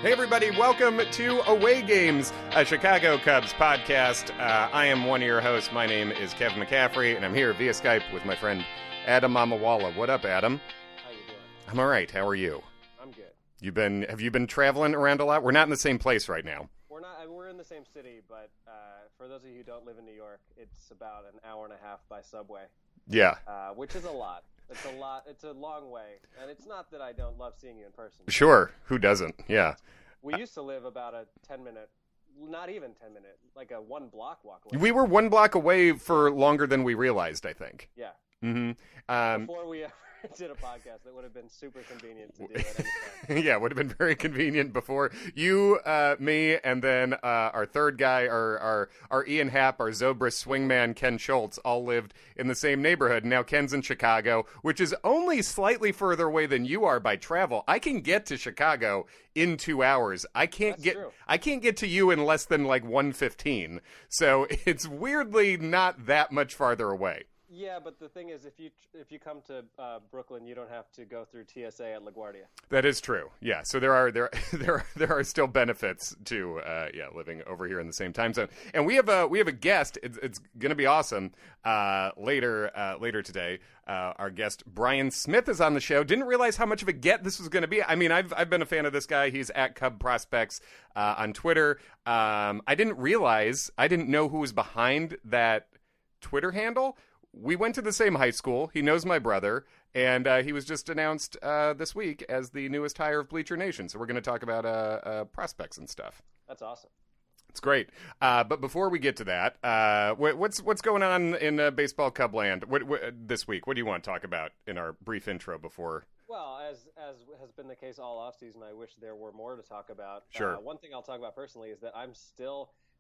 Hey everybody, welcome to Away Games, a Chicago Cubs podcast. I am one of your hosts. My name is Kevin McCaffrey, and I'm here via Skype with my friend Adam Amawala. What up, Adam? How you doing? I'm all right. How are you? I'm good. Have you been traveling around a lot? We're not in the same place right now. We're not. We're in the same city, but for those of you who don't live in New York, it's about an hour and a half by subway. Yeah. Which is a lot. It's a lot. It's a long way, and it's not that I don't love seeing you in person. Sure. Who doesn't? Yeah. We used to live about a 10-minute, not even 10-minute, like a 1 block walk away. We were 1 block away for longer than we realized, I think. Yeah. Mm-hmm. Before we ever did a podcast, that would have been super convenient to do at any time. Yeah, it would have been very convenient before you, me, and then our third guy, our Ian Happ, our Zobrist swingman, Ken Schultz, all lived in the same neighborhood. Now Ken's in Chicago, which is only slightly further away than you are by travel. I can get to Chicago in 2 hours. I can't get to you in less than like 1:15. So it's weirdly not that much farther away. Yeah, but the thing is, if you come to Brooklyn, you don't have to go through TSA at LaGuardia. That is true. Yeah, so there are still benefits to living over here in the same time zone. And we have a guest. It's going to be awesome. Later today, our guest Bryan Smith is on the show. Didn't realize how much of a get this was going to be. I mean, I've been a fan of this guy. He's at Cub Prospects on Twitter. I didn't know who was behind that Twitter handle. We went to the same high school. He knows my brother, and he was just announced this week as the newest hire of Bleacher Nation. So we're going to talk about prospects and stuff. That's awesome. It's great. But before we get to that, what's going on in baseball Cub land this week? What do you want to talk about in our brief intro before? Well, as has been the case all offseason, I wish there were more to talk about. Sure. One thing I'll talk about personally is that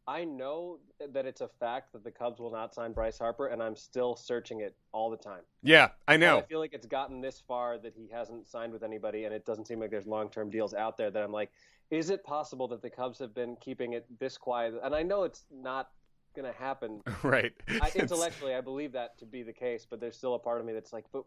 I know that it's a fact that the Cubs will not sign Bryce Harper, and I'm still searching it all the time. Yeah, I know. And I feel like it's gotten this far that he hasn't signed with anybody, and it doesn't seem like there's long-term deals out there that I'm like, is it possible that the Cubs have been keeping it this quiet? And I know it's not going to happen. Right. Intellectually, I believe that to be the case, but there's still a part of me that's like, but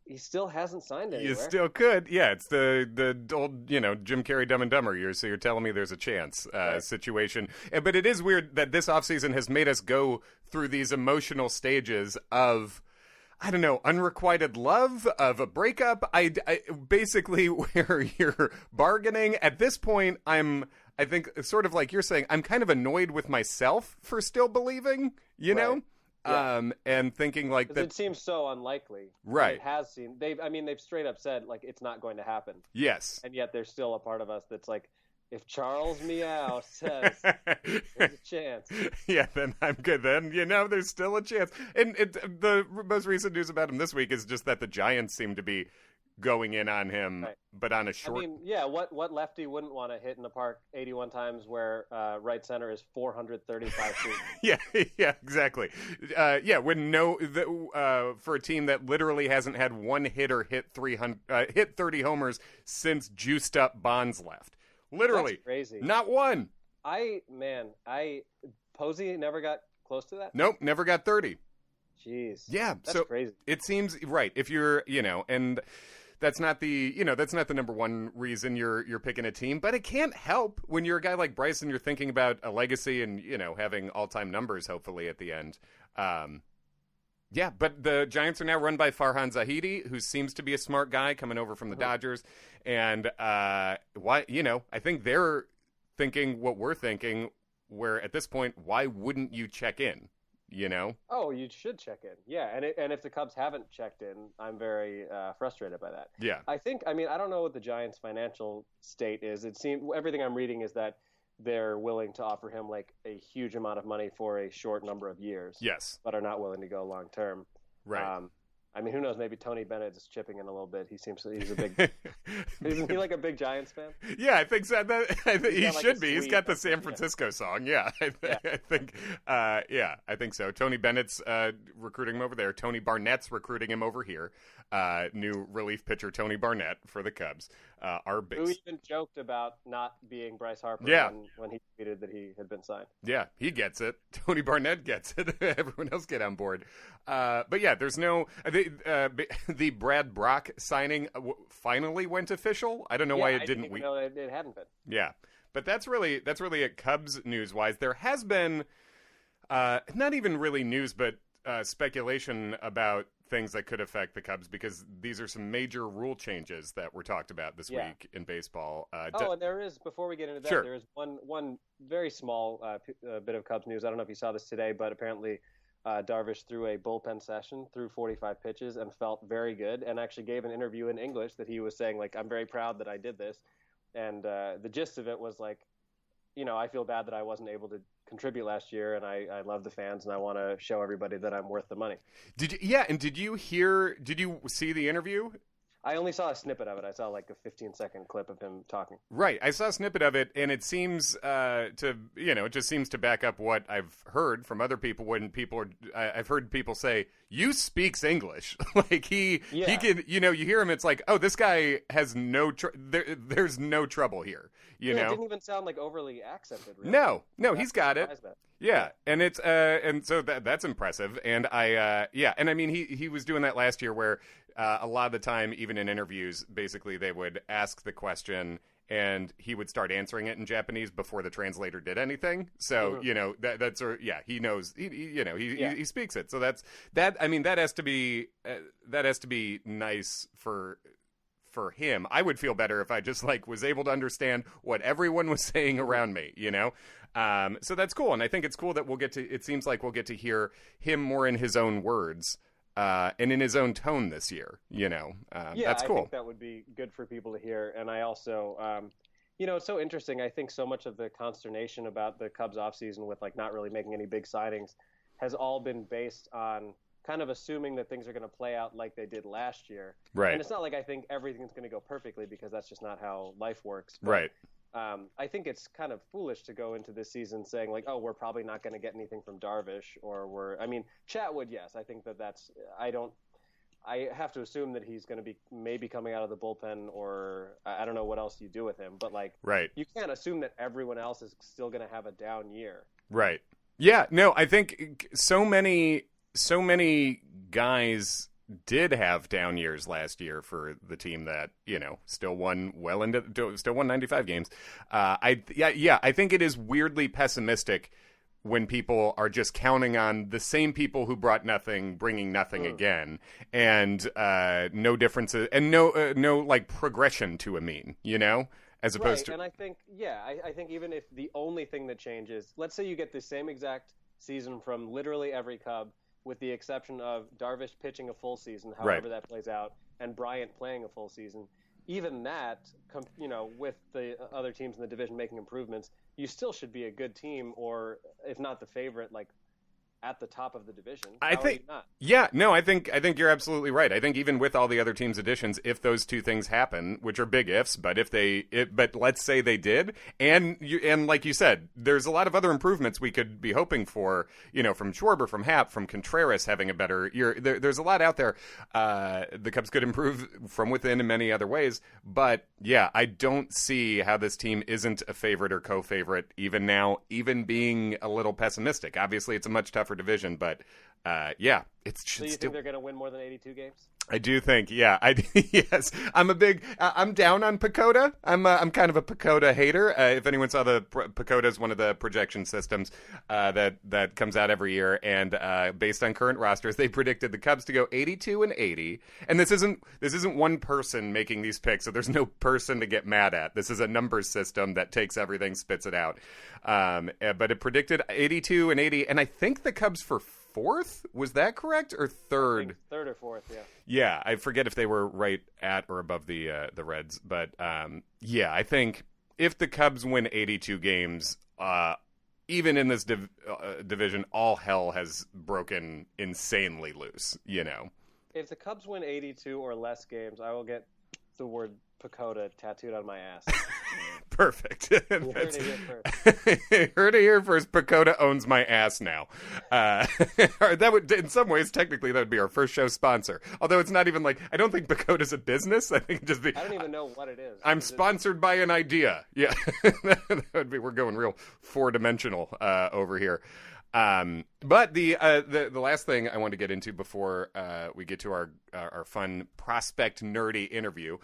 he still hasn't signed anywhere. You still could. Yeah, it's the old, Jim Carrey Dumb and Dumber. You're telling me there's a chance right. situation. But it is weird that this offseason has made us go through these emotional stages of, I don't know, unrequited love, of a breakup. I basically where you're bargaining. At this point, I think, sort of like you're saying, I'm kind of annoyed with myself for still believing, know? Yeah. And thinking like that it seems so unlikely. Right. It has seemed they've straight up said like it's not going to happen. Yes. And yet there's still a part of us that's like, if Charles Meow says there's a chance. Yeah, then I'm good. Then there's still a chance. And the most recent news about him this week is just that the Giants seem to be going in on him, right. But on a short. I mean, yeah. What lefty wouldn't want to hit in the park 81 times where right center is 435 feet? Yeah, exactly. For a team that literally hasn't had one hitter hit 30 homers since juiced up Bonds left. Literally, that's crazy. Not one. Posey never got close to that. Nope, never got 30. Jeez. Yeah, that's so crazy. It seems right if you're, and. That's not the number one reason you're picking a team, but it can't help when you're a guy like Bryce and you're thinking about a legacy and, having all-time numbers hopefully at the end. But the Giants are now run by Farhan Zahidi, who seems to be a smart guy coming over from the Dodgers. And I think they're thinking what we're thinking, where at this point, why wouldn't you check in? Oh, you should check in. Yeah, and if the Cubs haven't checked in, I'm very frustrated by that. Yeah. I don't know what the Giants' financial state is. It seems everything I'm reading is that they're willing to offer him like a huge amount of money for a short number of years. Yes. But are not willing to go long term. Right. Who knows? Maybe Tony Bennett is chipping in a little bit. He's a big. Isn't he like a big Giants fan? Yeah, I think so. I think he should be. He's got the San Yeah. Francisco song. Yeah, I think so. Tony Bennett's recruiting him over there. Tony Barnett's recruiting him over here. New relief pitcher Tony Barnett for the Cubs. Who even joked about not being Bryce Harper when he tweeted that he had been signed. Yeah, he gets it. Tony Barnett gets it. Everyone else get on board. But yeah, there's no the Brad Brock signing finally went went official. I don't know why it didn't. I didn't even know it hadn't been. Yeah, but that's really it. Cubs news wise, there has been not even really news, but speculation about things that could affect the Cubs, because these are some major rule changes that were talked about this week in baseball. And there is, before we get into that, sure. there is one very small bit of Cubs news. I don't know if you saw this today, but apparently Darvish threw a bullpen session, threw 45 pitches, and felt very good, and actually gave an interview in English that he was saying, like, I'm very proud that I did this. And the gist of it was like, I feel bad that I wasn't able to contribute last year, and I love the fans, and I want to show everybody that I'm worth the money. Did you see the interview? I only saw a snippet of it. I saw like a 15-second clip of him talking. Right. I saw a snippet of it, and it seems it just seems to back up what I've heard from other people when I've heard people say, you speaks English. Like he can, you hear him, it's like, oh, this guy has there's no trouble here. It didn't even sound like overly accented. Really. No, he's got it. Yeah, and it's and so that's impressive. And and I mean he was doing that last year where a lot of the time, even in interviews, basically they would ask the question and he would start answering it in Japanese before the translator did anything. So he knows he speaks it. So that has to be nice for him. I would feel better if I just was able to understand what everyone was saying around me, so that's cool. And I think it's cool that it seems like we'll get to hear him more in his own words, and in his own tone this year, that's cool. I think that would be good for people to hear. And I also, it's so interesting. I think so much of the consternation about the Cubs offseason with not really making any big signings has all been based on kind of assuming that things are going to play out like they did last year. Right. And it's not like I think everything's going to go perfectly, because that's just not how life works. But, right. I think it's kind of foolish to go into this season saying we're probably not going to get anything from Darvish, or Chatwood. Yes. I think I have to assume that he's going to be maybe coming out of the bullpen, or I don't know what else you do with him, but right. You can't assume that everyone else is still going to have a down year. Right. Yeah. No, I think so many guys did have down years last year for the team that still won 95 games. I think it is weirdly pessimistic when people are just counting on the same people who brought nothing bringing nothing again, and no differences and no progression to a mean, as opposed to. And I think I think even if the only thing that changes, let's say you get the same exact season from literally every Cub, with the exception of Darvish pitching a full season, however that plays out, and Bryant playing a full season. Even that, with the other teams in the division making improvements, you still should be a good team, or if not the favorite, at the top of the division. I think you're absolutely right. I think even with all the other teams' additions, if those two things happen, which are big ifs, but but let's say they did, and like you said, there's a lot of other improvements we could be hoping for, from Schwarber, from Happ, from Contreras having a better year. There's a lot out there. The Cubs could improve from within in many other ways, but I don't see how this team isn't a favorite or co-favorite even now, even being a little pessimistic. Obviously, it's a much tougher division, but it's just. So you think they're going to win more than 82 games? I do think, yes. I'm down on PECOTA. I'm kind of a PECOTA hater. If anyone saw PECOTA is one of the projection systems that comes out every year, and based on current rosters, they predicted the Cubs to go 82-80. And this isn't one person making these picks, so there's no person to get mad at. This is a numbers system that takes everything, spits it out. But it predicted 82-80, and I think the Cubs for fourth, was that correct, or third? Third or fourth, yeah. Yeah, I forget if they were right at or above the Reds, but I think if the Cubs win 82 games, even in this division, all hell has broken insanely loose. If the Cubs win 82 or less games, I will get the word PECOTA tattooed on my ass. Perfect. You heard it here first. Heard it here first. PECOTA owns my ass now. That would, in some ways, technically, that would be our first show sponsor. Although it's not even I don't think PECOTA's a business. I think it'd just be. I don't even know what it is. I'm sponsored by an idea. Yeah, that would be. We're going real 4-dimensional over here. But the last thing I want to get into before we get to our fun prospect nerdy interview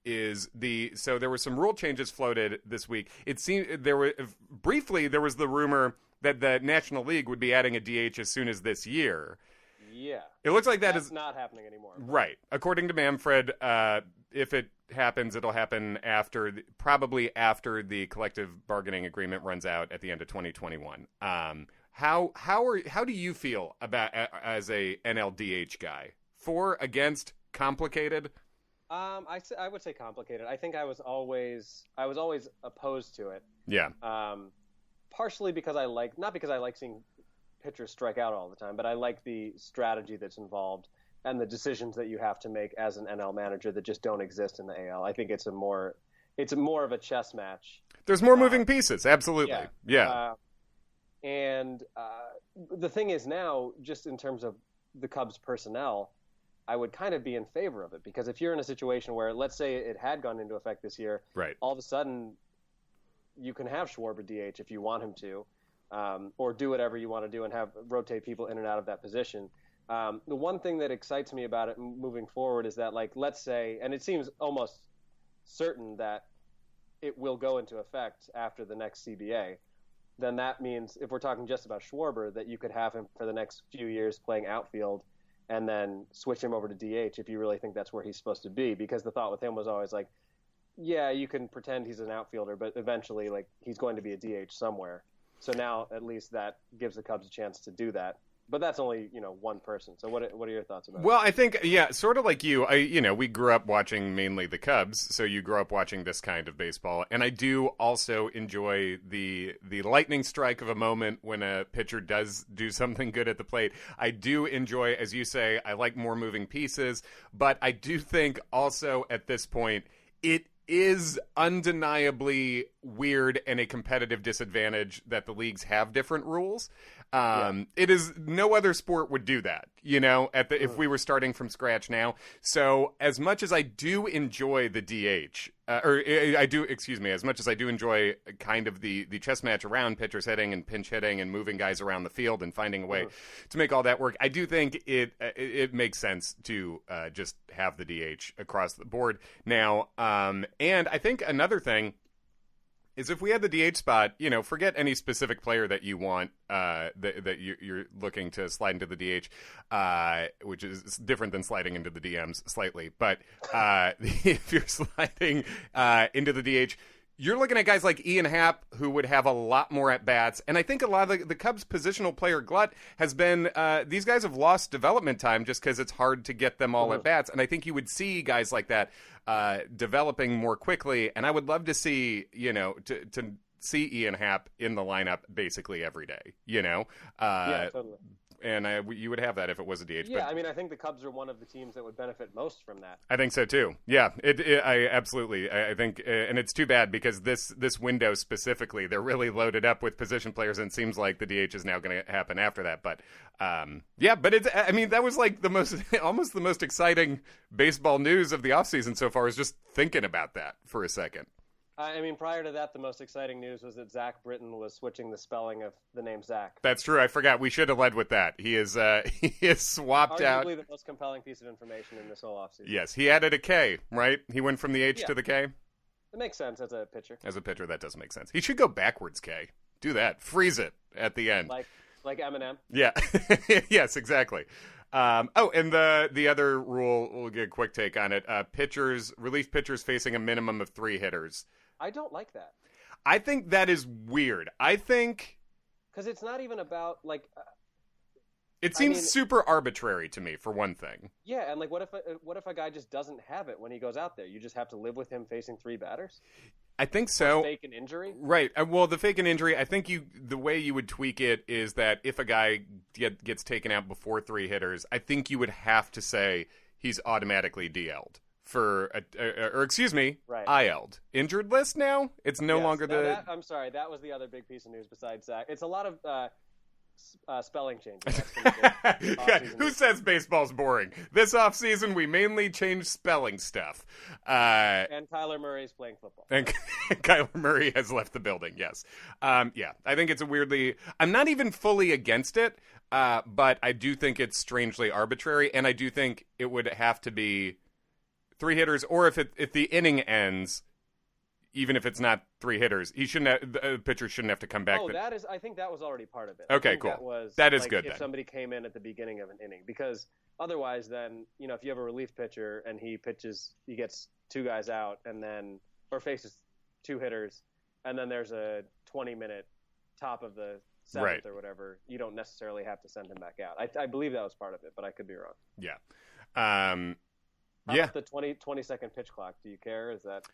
is so there were some rule changes floated this week. It seemed there was the rumor that the National League would be adding a DH as soon as this year. Yeah. It looks like that's not happening anymore. But. Right. According to Manfred, if it happens, it'll happen probably after the collective bargaining agreement runs out at the end of 2021. How do you feel about as a NLDH guy? For, against, complicated? I would say complicated. I think I was always opposed to it. Yeah. Partially because not because I like seeing pitchers strike out all the time, but I like the strategy that's involved and the decisions that you have to make as an NL manager that just don't exist in the AL. I think it's more of a chess match. There's more moving pieces, absolutely. Yeah. And the thing is now, just in terms of the Cubs personnel, I would kind of be in favor of it, because if you're in a situation where, let's say it had gone into effect this year, right, all of a sudden you can have Schwarber DH if you want him to. Or do whatever you want to do and rotate people in and out of that position. The one thing that excites me about it moving forward is that, like, let's say, and it seems almost certain that it will go into effect after the next CBA, then that means, if we're talking just about Schwarber, that you could have him for the next few years playing outfield and then switch him over to DH if you really think that's where he's supposed to be. Because the thought with him was always like, yeah, you can pretend he's an outfielder, but eventually, like, he's going to be a DH somewhere. So now at least that gives the Cubs a chance to do that. But that's only, one person. So what are your thoughts about it? Well, I think, sort of like you, we grew up watching mainly the Cubs, so you grew up watching this kind of baseball. And I do also enjoy the lightning strike of a moment when a pitcher does do something good at the plate. I do enjoy, as you say, I like more moving pieces. But I do think also at this point, it is undeniably weird and a competitive disadvantage that the leagues have different rules. It is, no other sport would do that, if we were starting from scratch now. So as much as I do enjoy the DH, as much as I do enjoy kind of the chess match around pitchers hitting and pinch hitting and moving guys around the field and finding a way to make all that work, I do think it makes sense to just have the DH across the board now. And I think another thing is, if we had the DH spot, forget any specific player that you want, that you're looking to slide into the DH, which is different than sliding into the DMs slightly. But if you're sliding into the DH, you're looking at guys like Ian Happ, who would have a lot more at-bats. And I think a lot of the Cubs' positional player glut has been, these guys have lost development time just because it's hard to get them all at-bats. And I think you would see guys like that developing more quickly. And I would love to see, to see Ian Happ in the lineup basically every day, Yeah, totally. And you would have that if it was a DH. Yeah, I think the Cubs are one of the teams that would benefit most from that. I think so too. Yeah, I absolutely. I think, and it's too bad because this window specifically, they're really loaded up with position players, and it seems like the DH is now going to happen after that. But but it's. That was like almost the most exciting baseball news of the offseason so far, is just thinking about that for a second. Prior to that, the most exciting news was that Zach Britton was switching the spelling of the name Zach. That's true. I forgot. We should have led with that. He is swapped out. Arguably the most compelling piece of information in this whole offseason. Yes, he added a K, right? He went from the H to the K. It makes sense as a pitcher. As a pitcher, that does make sense. He should go backwards K. Do that. Freeze it at the end. Like Eminem? Yeah. Yes, exactly. And the other rule, we'll get a quick take on it. Relief pitchers facing a minimum of 3 hitters. I don't like that. I think that is weird. Because it's not even about, it seems super arbitrary to me, for one thing. Yeah, and what if a guy just doesn't have it when he goes out there? You just have to live with him facing 3 batters? I think so. Fake an injury? Right. Well, the fake an injury, I think the way you would tweak it is that if a guy gets taken out before 3 hitters, I think you would have to say he's automatically DL'd. IL'd. Injured list now? It's no longer I'm sorry, that was the other big piece of news besides Zach. It's a lot of spelling changes. That's gonna be Who says baseball's boring? This offseason, we mainly changed spelling stuff. And Kyler Murray's playing football. And Kyler Murray has left the building, yes. Yeah, I think it's a weirdly... I'm not even fully against it, but I do think it's strangely arbitrary, and I do think it would have to be 3 hitters, or if the inning ends... Even if it's not 3 hitters, the pitcher shouldn't have to come back. Oh, I think that was already part of it. Okay, cool. That is good. If somebody came in at the beginning of an inning, because otherwise, then if you have a relief pitcher and he gets 2 guys out, or faces 2 hitters, and then there's a 20-minute top of the 7th or whatever, you don't necessarily have to send him back out. I believe that was part of it, but I could be wrong. Yeah. How about the 20-second pitch clock? Do you care? Is that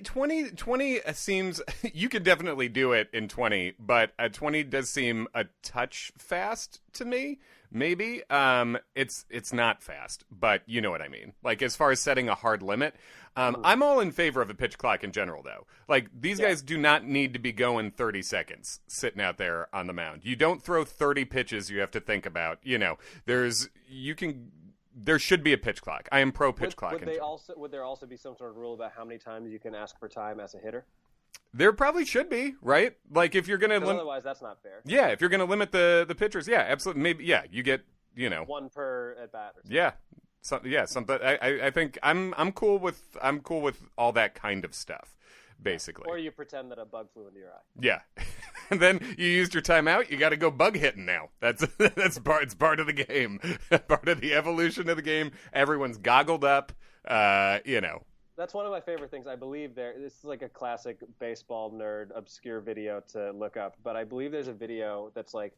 20 seems you could definitely do it in 20, but 20 does seem a touch fast to me. Maybe it's not fast, but you know what I mean. Like as far as setting a hard limit, I'm all in favor of a pitch clock in general, though. Like these guys do not need to be going 30 seconds sitting out there on the mound. You don't throw 30 pitches. You have to think about. There should be a pitch clock. I am pro pitch clock. Would there also be some sort of rule about how many times you can ask for time as a hitter? There probably should be, right? Like if you're going to otherwise that's not fair. Yeah, if you're going to limit the pitchers, yeah, absolutely. Maybe you get, 1 per at bat or something. Yeah. Something I think I'm cool with all that kind of stuff. Basically. Or you pretend that a bug flew into your eye. Yeah. And then you used your timeout, you got to go bug hitting now. It's part of the game. Part of the evolution of the game. Everyone's goggled up, That's one of my favorite things. I believe this is like a classic baseball nerd obscure video to look up, but I believe there's a video that's like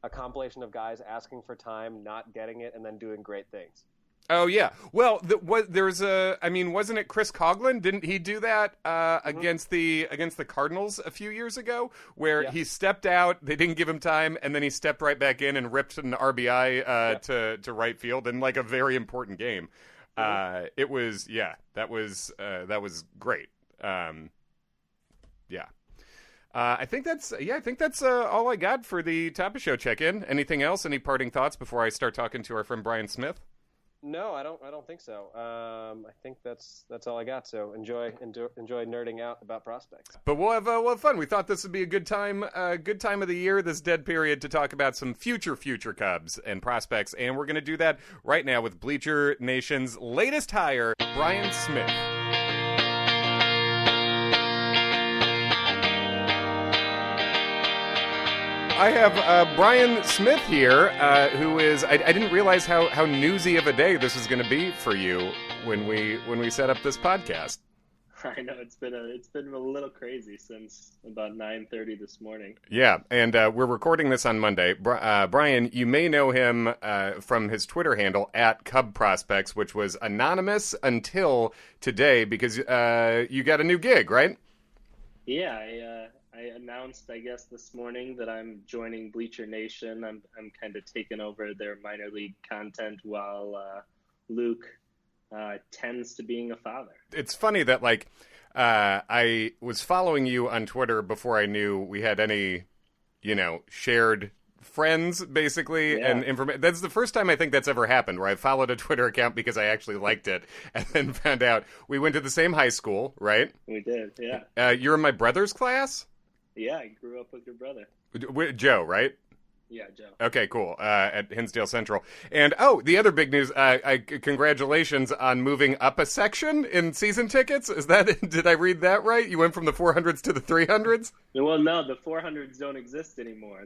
a compilation of guys asking for time, not getting it, and then doing great things. Oh yeah. Well, wasn't it Chris Coughlin? Didn't he do that against the Cardinals a few years ago, where he stepped out, they didn't give him time, and then he stepped right back in and ripped an RBI to right field in like a very important game. It was that was great. I think that's all I got for the Top of Show check-in. Anything else? Any parting thoughts before I start talking to our friend Bryan Smith? No, I don't think so. I think that's all I got. So enjoy nerding out about prospects. But we'll have fun. We thought this would be a good time of the year, this dead period, to talk about some future Cubs and prospects, and we're going to do that right now with Bleacher Nation's latest hire, Bryan Smith. I have Bryan Smith here, who is... I didn't realize how newsy of a day this is going to be for you when we set up this podcast. I know, it's been a little crazy since about 9:30 this morning. Yeah, and we're recording this on Monday. Bryan, you may know him from his Twitter handle, @CubProspects, which was anonymous until today because you got a new gig, right? Yeah, I announced, I guess, this morning that I'm joining Bleacher Nation. I'm kind of taking over their minor league content while Luke tends to being a father. It's funny that, I was following you on Twitter before I knew we had any, shared friends, basically, and information. That's the first time I think that's ever happened, where I followed a Twitter account because I actually liked it, and then found out we went to the same high school, right? We did, yeah. You're in my brother's class? Yeah, I grew up with your brother. Joe, right? Yeah, Joe. Okay, cool. At Hinsdale Central. And, the other big news, congratulations on moving up a section in season tickets. Did I read that right? You went from the 400s to the 300s? Well, no, the 400s don't exist anymore.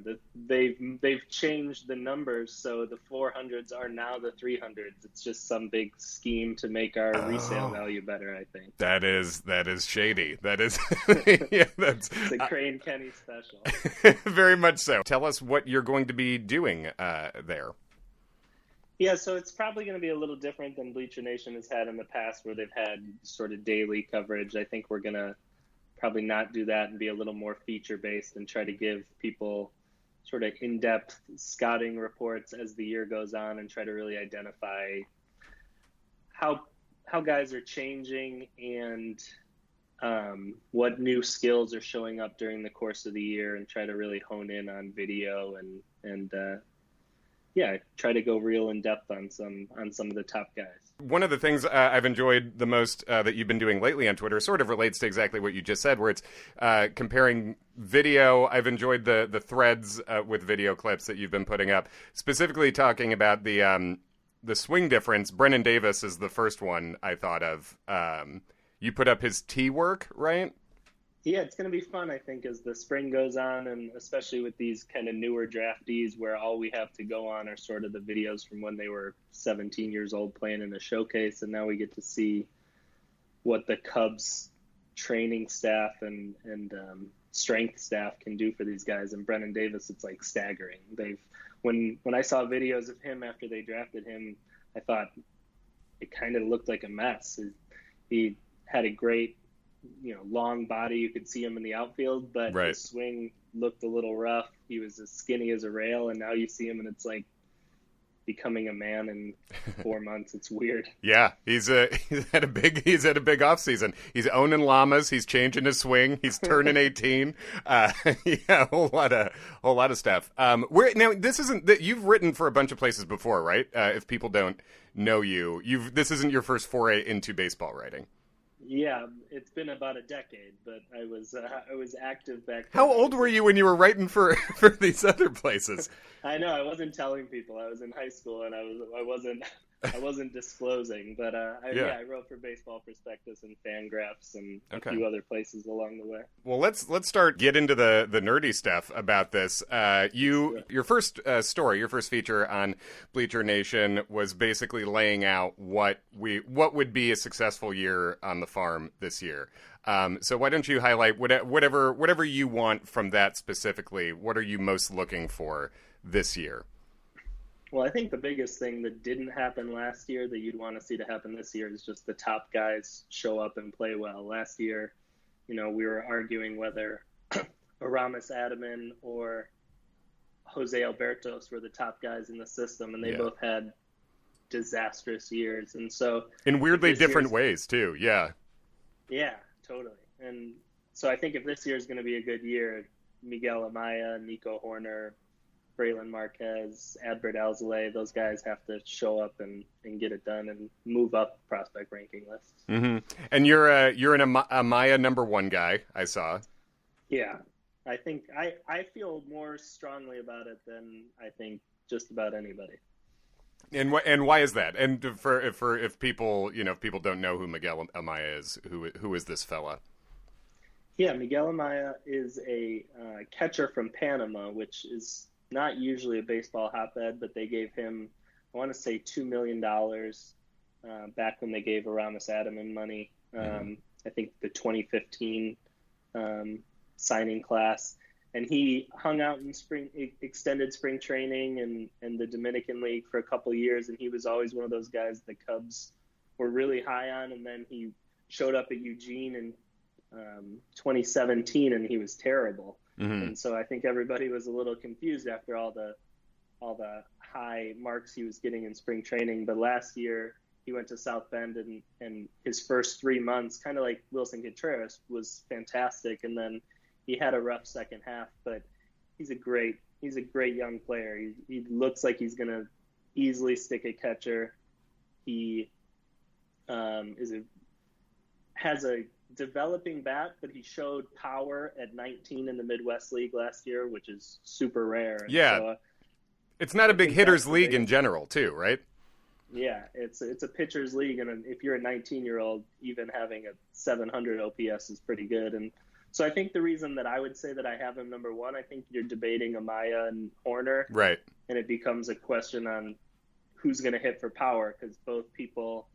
They've changed the numbers, so the 400s are now the 300s. It's just some big scheme to make our resale value better, I think. That is shady. That is, it's a Crane Kenny special. Very much so. Tell us what you're going to be doing there. Yeah, so it's probably going to be a little different than Bleacher Nation has had in the past, where they've had sort of daily coverage. I think we're going to probably not do that and be a little more feature-based and try to give people sort of in-depth scouting reports as the year goes on and try to really identify how guys are changing and what new skills are showing up during the course of the year, and try to really hone in on video and try to go real in depth on some of the top guys. One of the things I've enjoyed the most that you've been doing lately on Twitter sort of relates to exactly what you just said, where it's comparing video. I've enjoyed the threads with video clips that you've been putting up, specifically talking about the swing difference. Brennan Davis is the first one I thought of. You put up his tee work, right? Yeah, it's going to be fun, I think, as the spring goes on, and especially with these kind of newer draftees where all we have to go on are sort of the videos from when they were 17 years old playing in a showcase, and now we get to see what the Cubs training staff and strength staff can do for these guys. And Brennan Davis, it's like staggering. When I saw videos of him after they drafted him, I thought it kind of looked like a mess. He had a great long body. You could see him in the outfield, but right. His swing looked a little rough. He was as skinny as a rail, and now you see him and it's like becoming a man in 4 months. It's weird. Yeah, he's had a big off season. He's owning llamas. He's changing his swing. He's turning 18. Yeah, a whole lot of stuff. Now this isn't that you've written for a bunch of places before, right? If people don't know you, this isn't your first foray into baseball writing. Yeah, it's been about a decade, but I was active back then. How old were you when you were writing for these other places? I know, I wasn't telling people. I was in high school, and I wasn't disclosing. But I wrote for Baseball Prospectus and Fangraphs and a few other places along the way. Well, let's get into the nerdy stuff about this. Your first story, your first feature on Bleacher Nation was basically laying out what would be a successful year on the farm this year. So why don't you highlight whatever you want from that specifically? What are you most looking for this year? Well, I think the biggest thing that didn't happen last year that you'd want to see to happen this year is just the top guys show up and play well. Last year, we were arguing whether Aramis Adaman or Jose Albertos were the top guys in the system, and they both had disastrous years. And so in weirdly different ways too. Yeah, totally. And so I think if this year is going to be a good year, Miguel Amaya, Nico Horner, Braylon Marquez, Adbert Alzolay, those guys have to show up and get it done and move up prospect ranking lists. Mm-hmm. And you're an Amaya number one guy, I saw. Yeah, I think I feel more strongly about it than I think just about anybody. And why is that? And if people don't know who Miguel Amaya is, who is this fella? Yeah, Miguel Amaya is a catcher from Panama, which is not usually a baseball hotbed, but they gave him, I want to say, $2 million back when they gave Aramis Adaman money. I think the 2015 signing class. And he hung out in extended spring training and the Dominican League for a couple of years, and he was always one of those guys the Cubs were really high on. And then he showed up at Eugene in 2017, and he was terrible. Mm-hmm. And so I think everybody was a little confused after all the high marks he was getting in spring training. But last year he went to South Bend, and his first 3 months, kind of like Wilson Contreras, was fantastic. And then he had a rough second half, but he's a great young player. He looks like he's going to easily stick at catcher. He has a developing bat, but he showed power at 19 in the Midwest League last year, which is super rare. And yeah, so, it's not a big hitters league in general, too, right? Yeah, it's a pitcher's league, and if you're a 19-year-old, even having a 700 OPS is pretty good. And so I think the reason that I would say that I have him number one, I think you're debating Amaya and Horner, right? And it becomes a question on who's going to hit for power, because both people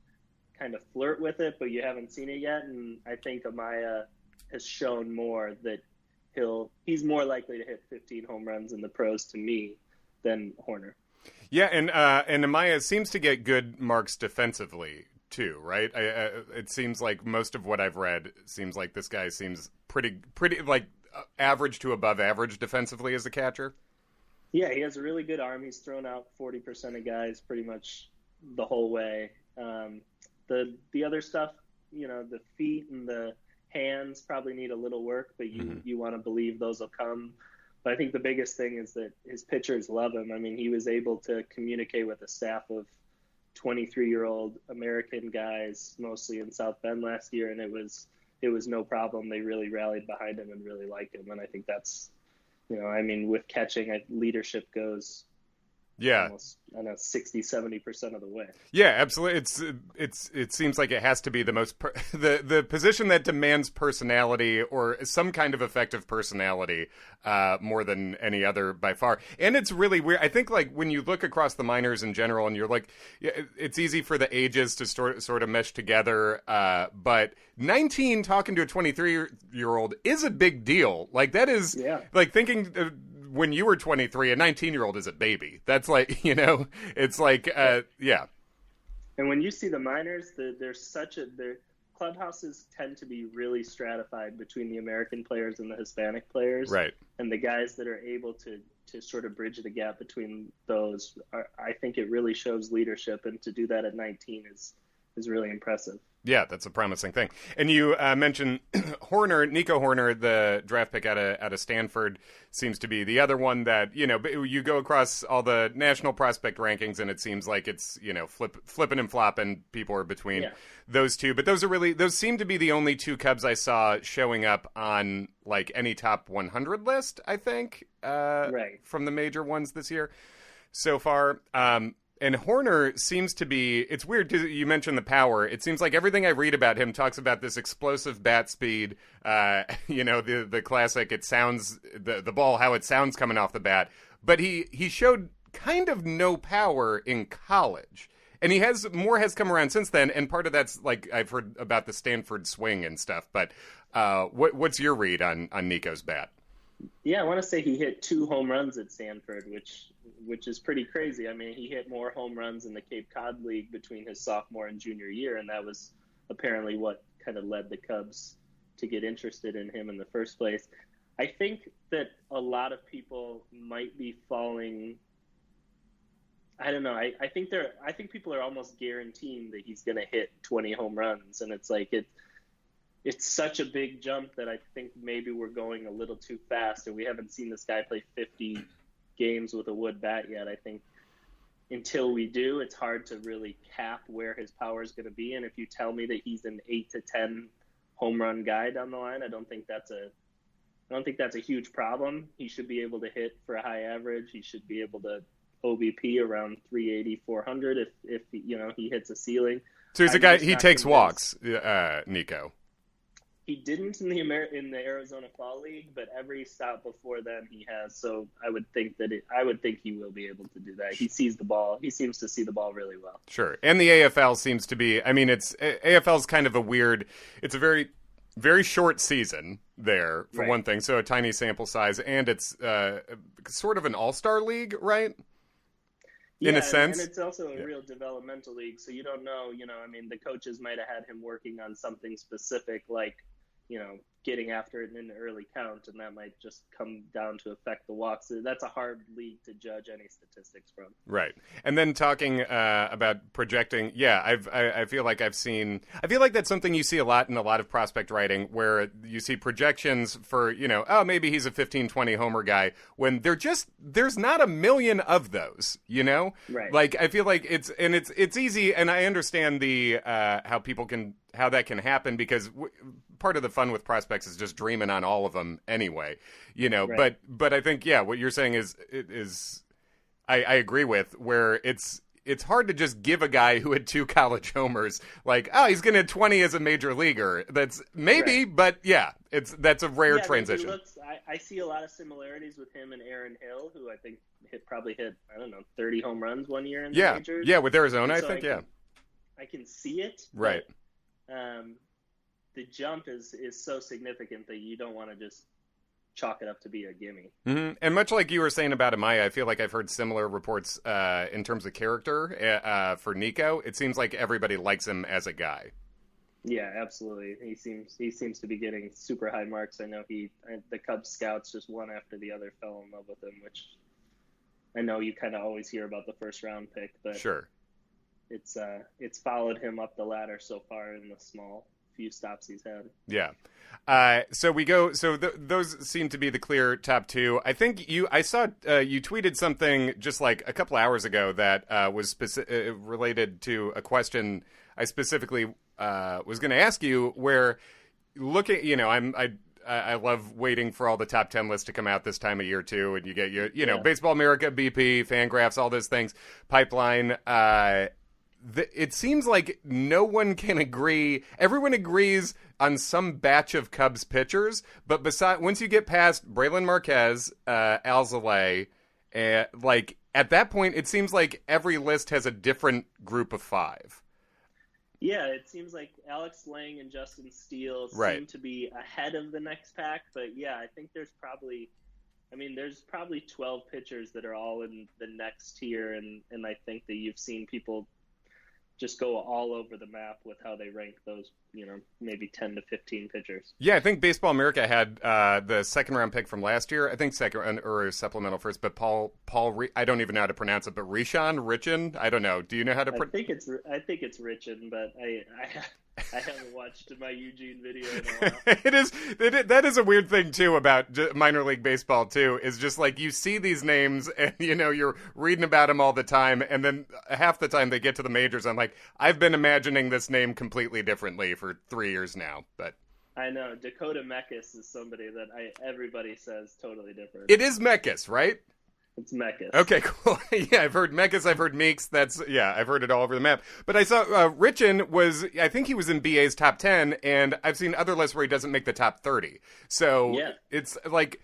kind of flirt with it, but you haven't seen it yet. And I think Amaya has shown more that he's more likely to hit 15 home runs in the pros to me than Horner. Yeah, and Amaya seems to get good marks defensively too, right? It seems like most of what I've read seems like this guy seems pretty like average to above average defensively as a catcher. Yeah, he has a really good arm. He's thrown out 40% of guys pretty much the whole way. The other stuff, the feet and the hands probably need a little work, but you want to believe those will come. But I think the biggest thing is that his pitchers love him. I mean, he was able to communicate with a staff of 23-year-old American guys, mostly in South Bend last year, and it was no problem. They really rallied behind him and really like him. And I think that's, I mean, with catching, leadership goes almost, 60-70% of the way. Yeah, absolutely. It seems like it has to be the most the position that demands personality or some kind of effective personality more than any other by far. And it's really weird. I think like when you look across the minors in general, and you're like, it's easy for the ages to sort of mesh together. But 19 talking to a 23-year-old is a big deal. Like that is like thinking. When you were 23, a 19-year-old is a baby. That's like, it's like, yeah. And when you see the minors, their clubhouses tend to be really stratified between the American players and the Hispanic players. Right. And the guys that are able to sort of bridge the gap between those, I think it really shows leadership. And to do that at 19 is really impressive. Yeah, that's a promising thing. And you mentioned Nico Horner, the draft pick out of Stanford, seems to be the other one that, you go across all the national prospect rankings and it seems like it's, flipping and flopping. People are between those two. But those seem to be the only two Cubs I saw showing up on like any top 100 list, I think, from the major ones this year so far. And Horner seems to be, it's weird because you mentioned the power. It seems like everything I read about him talks about this explosive bat speed, the classic, it sounds, the ball, how it sounds coming off the bat. But he showed kind of no power in college. And more has come around since then. And part of that's like, I've heard about the Stanford swing and stuff. But what's your read on Nico's bat? Yeah, I want to say he hit 2 home runs at Stanford, which is pretty crazy. I mean, he hit more home runs in the Cape Cod League between his sophomore and junior year, and that was apparently what kind of led the Cubs to get interested in him in the first place. I think that a lot of people might be falling. I don't know. I think people are almost guaranteeing that he's going to hit 20 home runs, and it's like it's such a big jump that I think maybe we're going a little too fast, and we haven't seen this guy play 50 games with a wood bat yet. I think until we do, it's hard to really cap where his power is going to be. And if you tell me that he's an 8 to 10 home run guy down the line, I don't think that's a huge problem. He should be able to hit for a high average. He should be able to OBP around 380, 400 if he hits a ceiling. So he's a guy. He takes walks, Nico. He didn't in the Arizona Fall League, but every stop before then he has. So I would think he will be able to do that. He sees the ball. He seems to see the ball really well. Sure. And the AFL seems to be. I mean, AFL's kind of a weird. It's a very, very short season there for one thing. So a tiny sample size, and it's sort of an all-star league, right? In a sense. And it's also a real developmental league, so you don't know, I mean, the coaches might have had him working on something specific, like, getting after it in an early count, and that might just come down to affect the walks. That's a hard league to judge any statistics from. Right. And then talking about projecting, I feel like that's something you see a lot in a lot of prospect writing, where you see projections for, maybe he's a 15, 20 homer guy, when there's not a million of those, Right. Like, I feel like it's easy, and I understand how that can happen, because part of the fun with prospects is just dreaming on all of them anyway, right. But I think, what you're saying is I agree with, where it's hard to just give a guy who had 2 college homers, like, he's going to hit 20 as a major leaguer. That's maybe, right. But that's a rare transition. I see a lot of similarities with him and Aaron Hill, who I think probably hit, 30 home runs one year in the majors. Yeah, with Arizona, so I think, I can see it. Right. But, the jump is so significant that you don't want to just chalk it up to be a gimme. Mm-hmm. And much like you were saying about Amaya, I feel like I've heard similar reports in terms of character for Nico. It seems like everybody likes him as a guy. Yeah, absolutely. He seems to be getting super high marks. I know the Cubs scouts, just one after the other, fell in love with him, which I know you kind of always hear about the first round pick, but sure. It's followed him up the ladder so far in the small few stops he's had. Yeah. Those seem to be the clear top two. I think I saw you tweeted something just like a couple hours ago that was related to a question I specifically was going to ask you, where looking, I love waiting for all the top 10 lists to come out this time of year too. And you get Baseball America, BP, Fangraphs, all those things, Pipeline, it seems like no one can agree. Everyone agrees on some batch of Cubs pitchers, but once you get past Braylon Marquez, Alzolay, like at that point, it seems like every list has a different group of five. Yeah, it seems like Alex Lang and Justin Steele seem to be ahead of the next pack, but yeah, I think there's probably 12 pitchers that are all in the next tier, and I think that you've seen people just go all over the map with how they rank those, maybe 10 to 15 pitchers. Yeah, I think Baseball America had the second round pick from last year. I think second or supplemental first, but Paul I don't even know how to pronounce it, but Richan? I don't know. Do you know how to pronounce it? I think it's Richan, but I haven't watched my Eugene video in a while. That is a weird thing too about minor league baseball too, is just like you see these names and you're reading about them all the time, and then half the time they get to the majors, I'm like, I've been imagining this name completely differently for 3 years now. But I know Dakota Meckes is somebody that everybody says totally different. It is Meckes, right? It's Meckes. Okay, cool. Yeah, I've heard Meckes, I've heard Meeks. I've heard it all over the map. But I saw Richan I think he was in BA's top 10, and I've seen other lists where he doesn't make the top 30. So It's like,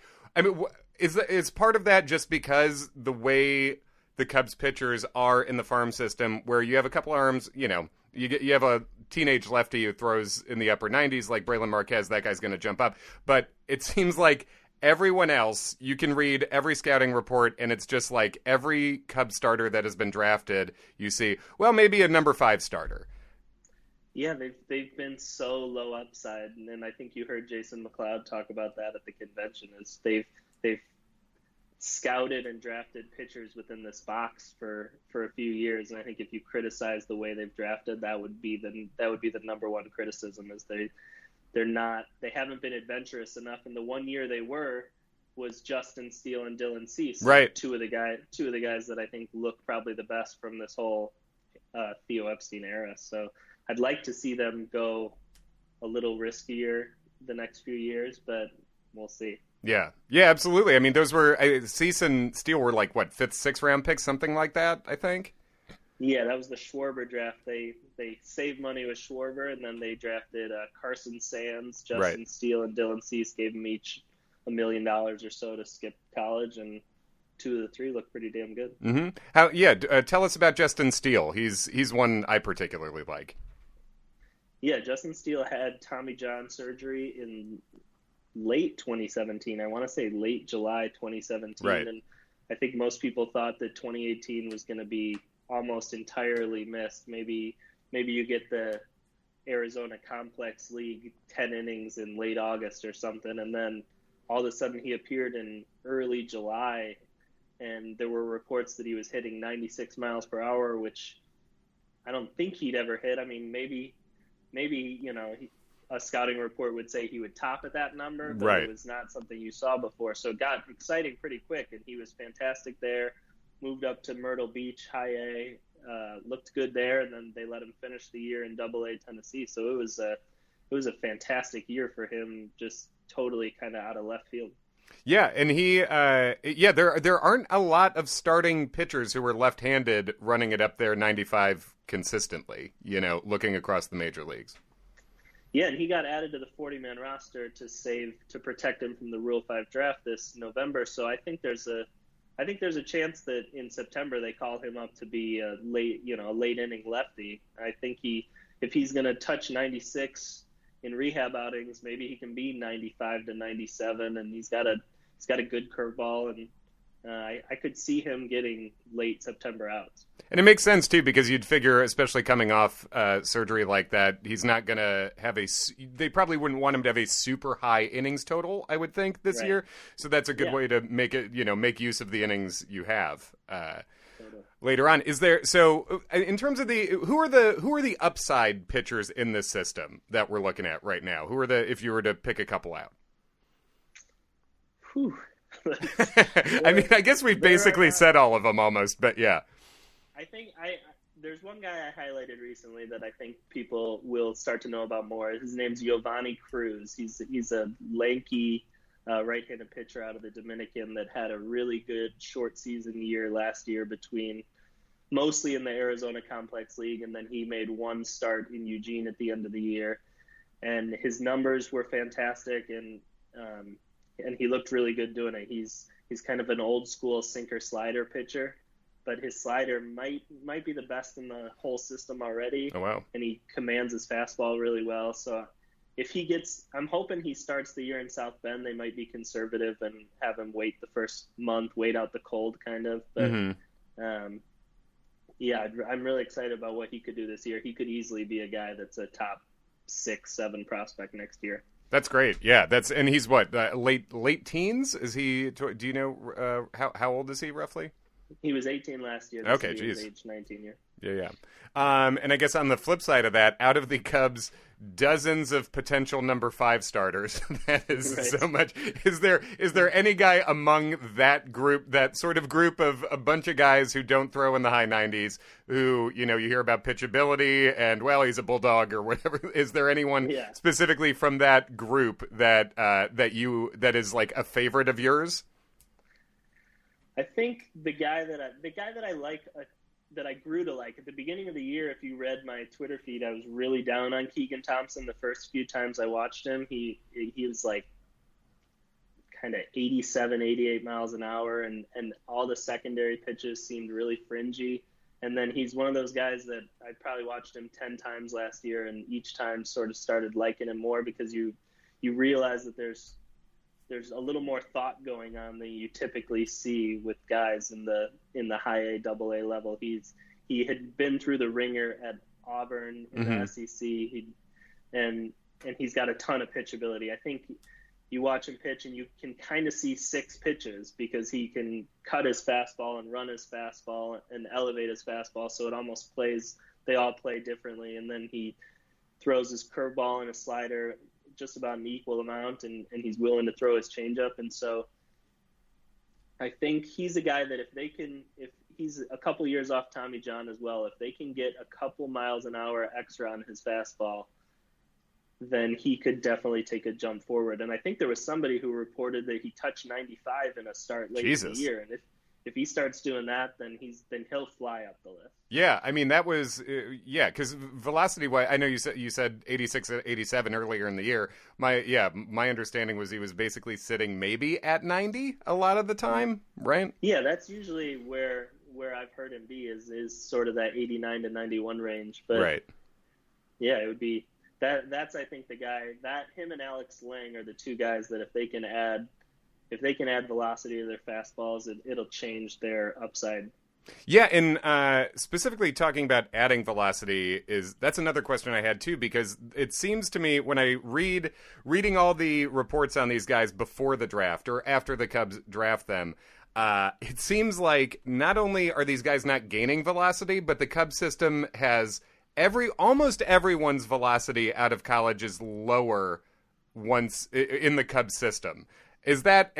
is part of that just because the way the Cubs pitchers are in the farm system, where you have a couple arms, you have a teenage lefty who throws in the upper 90s like Braylon Marquez, that guy's going to jump up. But it seems like everyone else, you can read every scouting report, and it's just like every Cub starter that has been drafted, you see, well, maybe a number 5 starter. Yeah, they've been so low upside, and I think you heard Jason McLeod talk about that at the convention. Is they've scouted and drafted pitchers within this box for a few years, and I think if you criticize the way they've drafted, that would be the number one criticism, is they haven't been adventurous enough. And the 1 year they was Justin Steele and Dylan Cease, right? Two of the guys that I think look probably the best from this whole Theo Epstein era. So I'd like to see them go a little riskier the next few years, but we'll see. Yeah, absolutely. I mean, those were Cease and Steele were like what, 5th, 6th round picks, something like that, I think. Yeah, that was the Schwarber draft. They saved money with Schwarber, and then they drafted Carson Sands, Justin Steele, and Dylan Cease. Gave them each $1 million or so to skip college, and 2 of the 3 look pretty damn good. Mm-hmm. Tell us about Justin Steele. He's one I particularly like. Yeah, Justin Steele had Tommy John surgery in late 2017. I want to say late July 2017, and I think most people thought that 2018 was going to be almost entirely missed. Maybe you get the Arizona Complex League 10 innings in late August or something, and then all of a sudden he appeared in early July, and there were reports that he was hitting 96 miles per hour, which I don't think he'd ever hit. I mean, maybe a scouting report would say he would top at that number, but it was not something you saw before. So it got exciting pretty quick, and he was fantastic there. Moved up to Myrtle Beach, High A, looked good there, and then they let him finish the year in Double-A Tennessee. So it was a fantastic year for him, just totally kind of out of left field. Yeah, and there aren't a lot of starting pitchers who are left-handed running it up there 95 consistently, looking across the major leagues. Yeah, and he got added to the 40-man roster to protect him from the Rule 5 draft this November. So I think there's a chance that in September they call him up to be a late inning lefty. I think if he's going to touch 96 in rehab outings, maybe he can be 95 to 97, and he's got a good curveball, and I could see him getting late September outs. And it makes sense too, because you'd figure, especially coming off surgery like that, he's not going to have they probably wouldn't want him to have a super high innings total, I would think, this year. So that's a good way to make it, make use of the innings you have. later on. Is there, so in terms of who are the upside pitchers in this system that we're looking at right now? Who are if you were to pick a couple out? Whew. I mean, I guess we've basically said all of them almost, but yeah. I think there's one guy I highlighted recently that I think people will start to know about more. His name's Giovanni Cruz. He's a lanky right-handed pitcher out of the Dominican that had a really good short season year last year, between mostly in the Arizona Complex League, and then he made one start in Eugene at the end of the year, and his numbers were fantastic, and he looked really good doing it. He's kind of an old school sinker slider pitcher, but his slider might be the best in the whole system already. Oh, wow. And he commands his fastball really well. So if I'm hoping he starts the year in South Bend. They might be conservative and have him wait the first month, wait out the cold kind of. But yeah, I'm really excited about what he could do this year. He could easily be a guy that's a top 6-7 prospect next year. That's great. Yeah, and he's what, late teens? Is he? Do you know how old is he roughly? He was 18 last year. Okay, geez. He was age 19 year. Yeah. And I guess on the flip side of that, out of the Cubs' dozens of potential number 5 starters, that is right. So much. Is there any guy among that group, that sort of group of a bunch of guys who don't throw in the high 90s, who, you hear about pitchability and, well, he's a bulldog or whatever. Is there anyone specifically from that group that is like a favorite of yours? I think the guy that I like, that I grew to like at the beginning of the year, if you read my Twitter feed, I was really down on Keegan Thompson the first few times I watched him. He was like kind of 87, 88 miles an hour, and all the secondary pitches seemed really fringy. And then he's one of those guys that I probably watched him 10 times last year, and each time sort of started liking him more, because you realize that there's a little more thought going on than you typically see with guys in the high A, double A level. He had been through the ringer at Auburn in the SEC, and he's got a ton of pitch ability. I think you watch him pitch and you can kind of see 6 pitches, because he can cut his fastball and run his fastball and elevate his fastball. So it almost they all play differently. And then he throws his curveball and a slider just about an equal amount, and he's willing to throw his changeup. And so I think he's a guy that if he's a couple years off Tommy John as well, if they can get a couple miles an hour extra on his fastball, then he could definitely take a jump forward. And I think there was somebody who reported that he touched 95 in a start late in the year. And if he starts doing that, then he'll fly up the list. Yeah, I mean, that was because velocity-wise, I know you said 86, 87 earlier in the year. My understanding was he was basically sitting maybe at 90 a lot of the time, right? Yeah, that's usually where I've heard him be is sort of that 89 to 91 range. But right. Yeah, it would be that's I think the guy that him and Alex Lang are the two guys that if they can add velocity to their fastballs, it'll change their upside. Yeah, and specifically talking about adding velocity, that's another question I had too, because it seems to me when I reading all the reports on these guys before the draft or after the Cubs draft them, it seems like not only are these guys not gaining velocity, but the Cubs system has almost everyone's velocity out of college is lower once in the Cubs system. Is that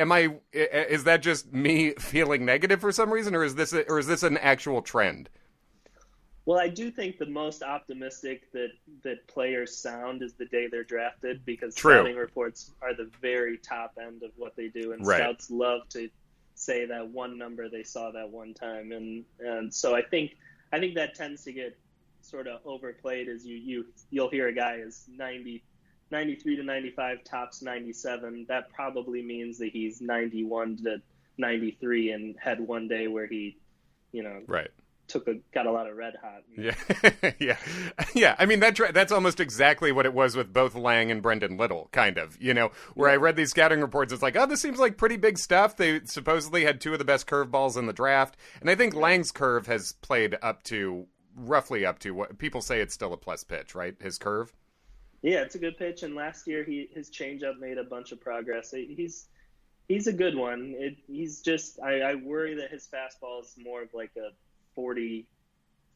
just me feeling negative for some reason, or is this an actual trend? Well, I do think the most optimistic that players sound is the day they're drafted, because scouting reports are the very top end of what they do, and scouts love to say that one number they saw that one time, and so I think that tends to get sort of overplayed. As you'll hear a guy is 93 to 95, tops 97. That probably means that he's 91 to 93 and had one day where he, got a lot of red hot. Yeah. Yeah. I mean, that's almost exactly what it was with both Lang and Brendan Little, kind of, where I read these scouting reports. It's like, oh, this seems like pretty big stuff. They supposedly had 2 of the best curveballs in the draft. And I think Lang's curve has played roughly up to what people say it's still a plus pitch, right? His curve. Yeah, it's a good pitch, and last year his changeup made a bunch of progress. He's a good one. He's just I worry that his fastball is more of like a 40,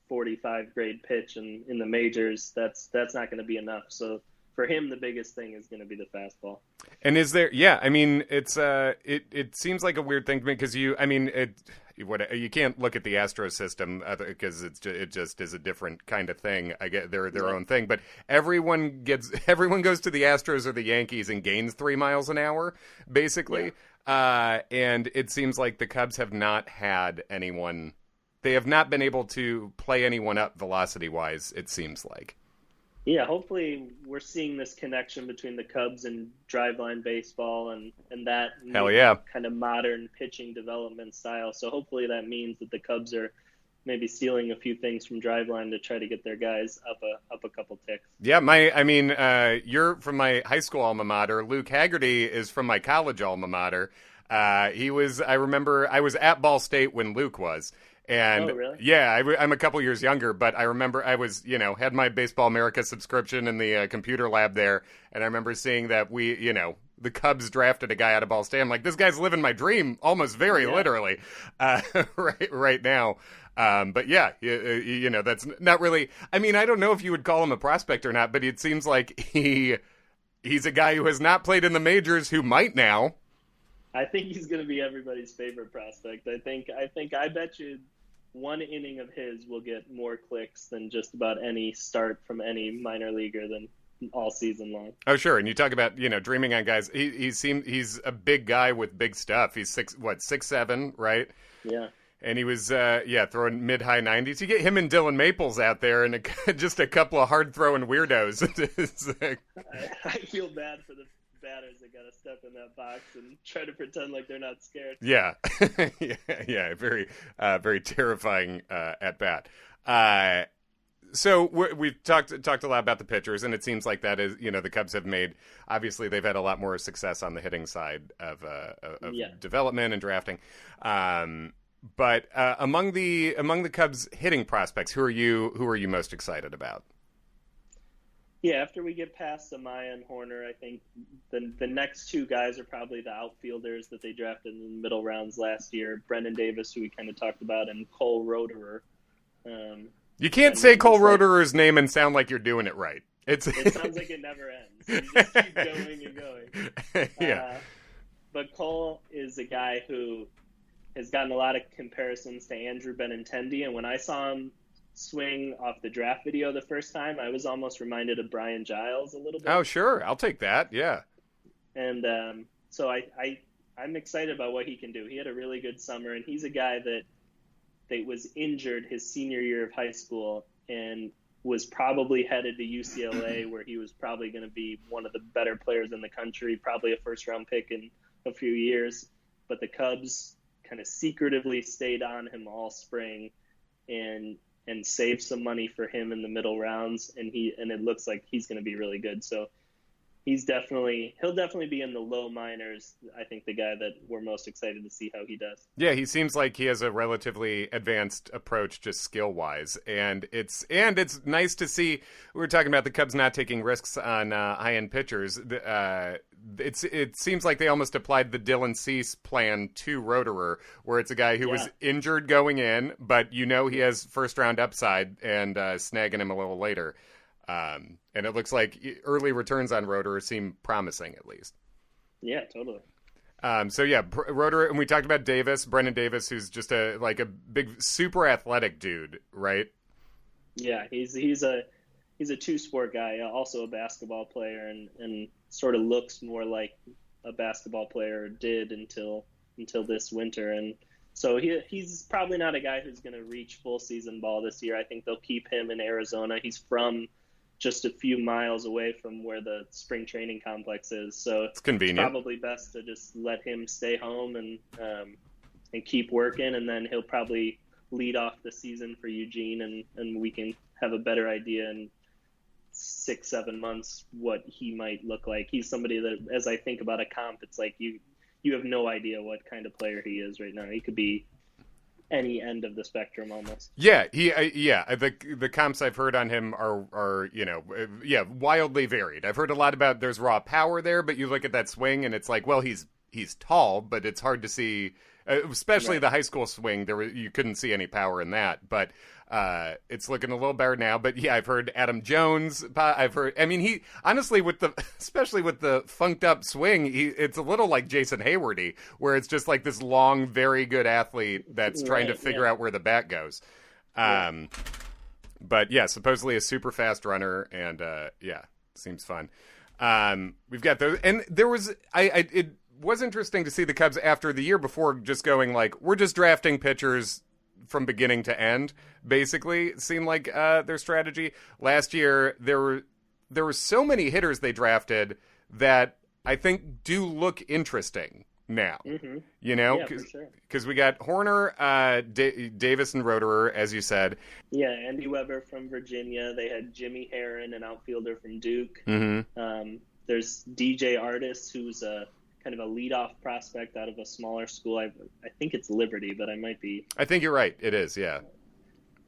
45 grade pitch in the majors, that's not going to be enough. So for him, the biggest thing is going to be the fastball. And is there? Yeah, I mean, it's it seems like a weird thing to me because you can't look at the Astro system because it just is a different kind of thing. I get their own thing, but everyone goes to the Astros or the Yankees and gains 3 miles an hour basically. Yeah. And it seems like the Cubs have not had anyone. They have not been able to play anyone up velocity wise. It seems like. Yeah, hopefully we're seeing this connection between the Cubs and driveline baseball and that kind of modern pitching development style. So hopefully that means that the Cubs are maybe stealing a few things from driveline to try to get their guys up a couple ticks. Yeah, you're from my high school alma mater. Luke Haggerty is from my college alma mater. I remember I was at Ball State when Luke was. And really? Yeah, I'm a couple years younger, but I remember I was, had my Baseball America subscription in the computer lab there. And I remember seeing that the Cubs drafted a guy out of Ball State. I'm like, this guy's living my dream almost very literally right now. But yeah, that's not really, I mean, I don't know if you would call him a prospect or not, but it seems like he's a guy who has not played in the majors who might now. I think he's going to be everybody's favorite prospect. I bet you one inning of his will get more clicks than just about any start from any minor leaguer than all season long. Oh, sure. And you talk about, dreaming on guys. He's a big guy with big stuff. He's 6'7", right? Yeah. And he was, throwing mid-high 90s. You get him and Dylan Maples out there and just a couple of hard-throwing weirdos. I feel bad for the batters that got to step in that box and try to pretend like they're not scared. Yeah. yeah, very, very terrifying at bat. So we've talked a lot about the pitchers, and it seems like that is, the Cubs have made, obviously they've had a lot more success on the hitting side of development and drafting. But among the Cubs hitting prospects, who are you most excited about? Yeah, after we get past Amaya and Horner, I think the next two guys are probably the outfielders that they drafted in the middle rounds last year. Brendan Davis, who we kind of talked about, and Cole Roederer. You can't say Cole Roederer's name and sound like you're doing it right. It sounds like it never ends. You just keep going and going. Yeah. But Cole is a guy who has gotten a lot of comparisons to Andrew Benintendi, and when I saw him swing off the draft video the first time, I was almost reminded of Brian Giles a little bit. Oh, sure. I'll take that. Yeah. And so I'm excited about what he can do. He had a really good summer, and he's a guy that was injured his senior year of high school and was probably headed to UCLA, where he was probably going to be one of the better players in the country, probably a first-round pick in a few years. But the Cubs kind of secretively stayed on him all spring and saved some money for him in the middle rounds, and it looks like he's going to be really good. So he'll definitely be in the low minors. I think the guy that we're most excited to see how he does. Yeah, he seems like he has a relatively advanced approach, just skill wise, and it's nice to see. We were talking about the Cubs not taking risks on high end pitchers. It seems like they almost applied the Dylan Cease plan to Roederer, where it's a guy who was injured going in, but he has first round upside, and snagging him a little later. And it looks like early returns on Roederer seem promising, at least. Yeah, totally. Roederer, and we talked about Davis, Brendan Davis, who's just a big, super athletic dude, right? Yeah, he's a two-sport guy, also a basketball player, and sort of looks more like a basketball player did until this winter. And so he's probably not a guy who's going to reach full season ball this year. I think they'll keep him in Arizona. He's from just a few miles away from where the spring training complex is. So it's convenient. It's probably best to just let him stay home and keep working, and then he'll probably lead off the season for Eugene, and we can have a better idea in 6-7 months what he might look like. He's somebody that, as I think about a comp, it's like you have no idea what kind of player he is right now. He could be any end of the spectrum almost. Yeah, the comps I've heard on him are wildly varied. I've heard a lot about there's raw power there, but you look at that swing and it's like, well, he's he's tall, but it's hard to see, especially Right. the high school swing. You couldn't see any power in that, but it's looking a little better now. But yeah, I've heard Adam Jones. I've heard. I mean, he honestly especially with the funked up swing, it's a little like Jason Haywardy, where it's just like this long, very good athlete that's trying to figure out where the bat goes. But yeah, supposedly a super fast runner, and yeah, seems fun. We've got those, and there was it was interesting to see the Cubs after the year before just going like, we're just drafting pitchers from beginning to end. Basically, it seemed like their strategy last year. There were so many hitters they drafted that I think do look interesting now. Mm-hmm. You know, yeah, for sure. Because we got Horner, Davis, and Roederer, as you said. Yeah, Andy Weber from Virginia. They had Jimmy Herron, an outfielder from Duke. Mm-hmm. There's DJ Artis, who's a kind of a leadoff prospect out of a smaller school. I think it's Liberty, but I might be. I think you're right. It is, yeah.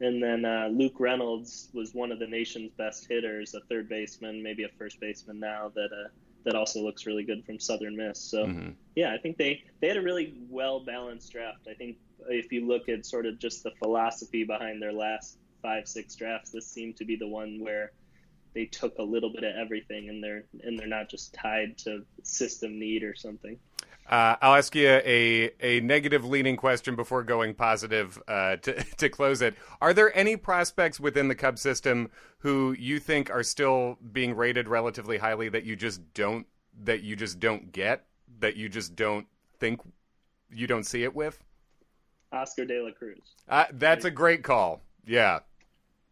And then Luke Reynolds was one of the nation's best hitters, a third baseman, maybe a first baseman now, that also looks really good from Southern Miss. So, yeah, I think they had a really well-balanced draft. I think if you look at sort of just the philosophy behind their last 5-6 drafts, this seemed to be the one where they took a little bit of everything, and they're not just tied to system need or something. I'll ask you a negative leaning question before going positive to close it. Are there any prospects within the Cubs system who you think are still being rated relatively highly that you just don't get, that you just don't think you don't see it with? Oscar De La Cruz. That's a great call. Yeah.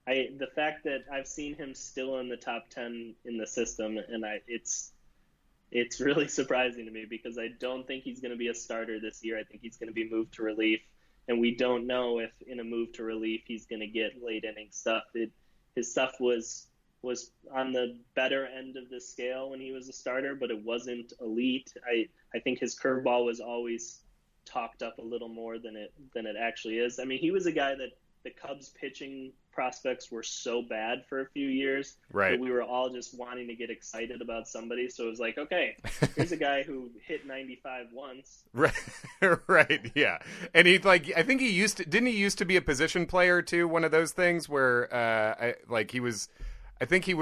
The fact that I've seen him still in the top 10 in the system, and it's really surprising to me because I don't think he's going to be a starter this year. I think he's going to be moved to relief, and we don't know if in a move to relief he's going to get late inning stuff. His stuff was on the better end of the scale when he was a starter, but it wasn't elite. I think his curveball was always talked up a little more than it actually is. I mean, he was a guy that the Cubs pitching prospects were so bad for a few years that we were all just wanting to get excited about somebody. So it was like, okay, here's a guy who hit 95 once. Right. Yeah. And I think he used to be a position player too. One of those things where, if he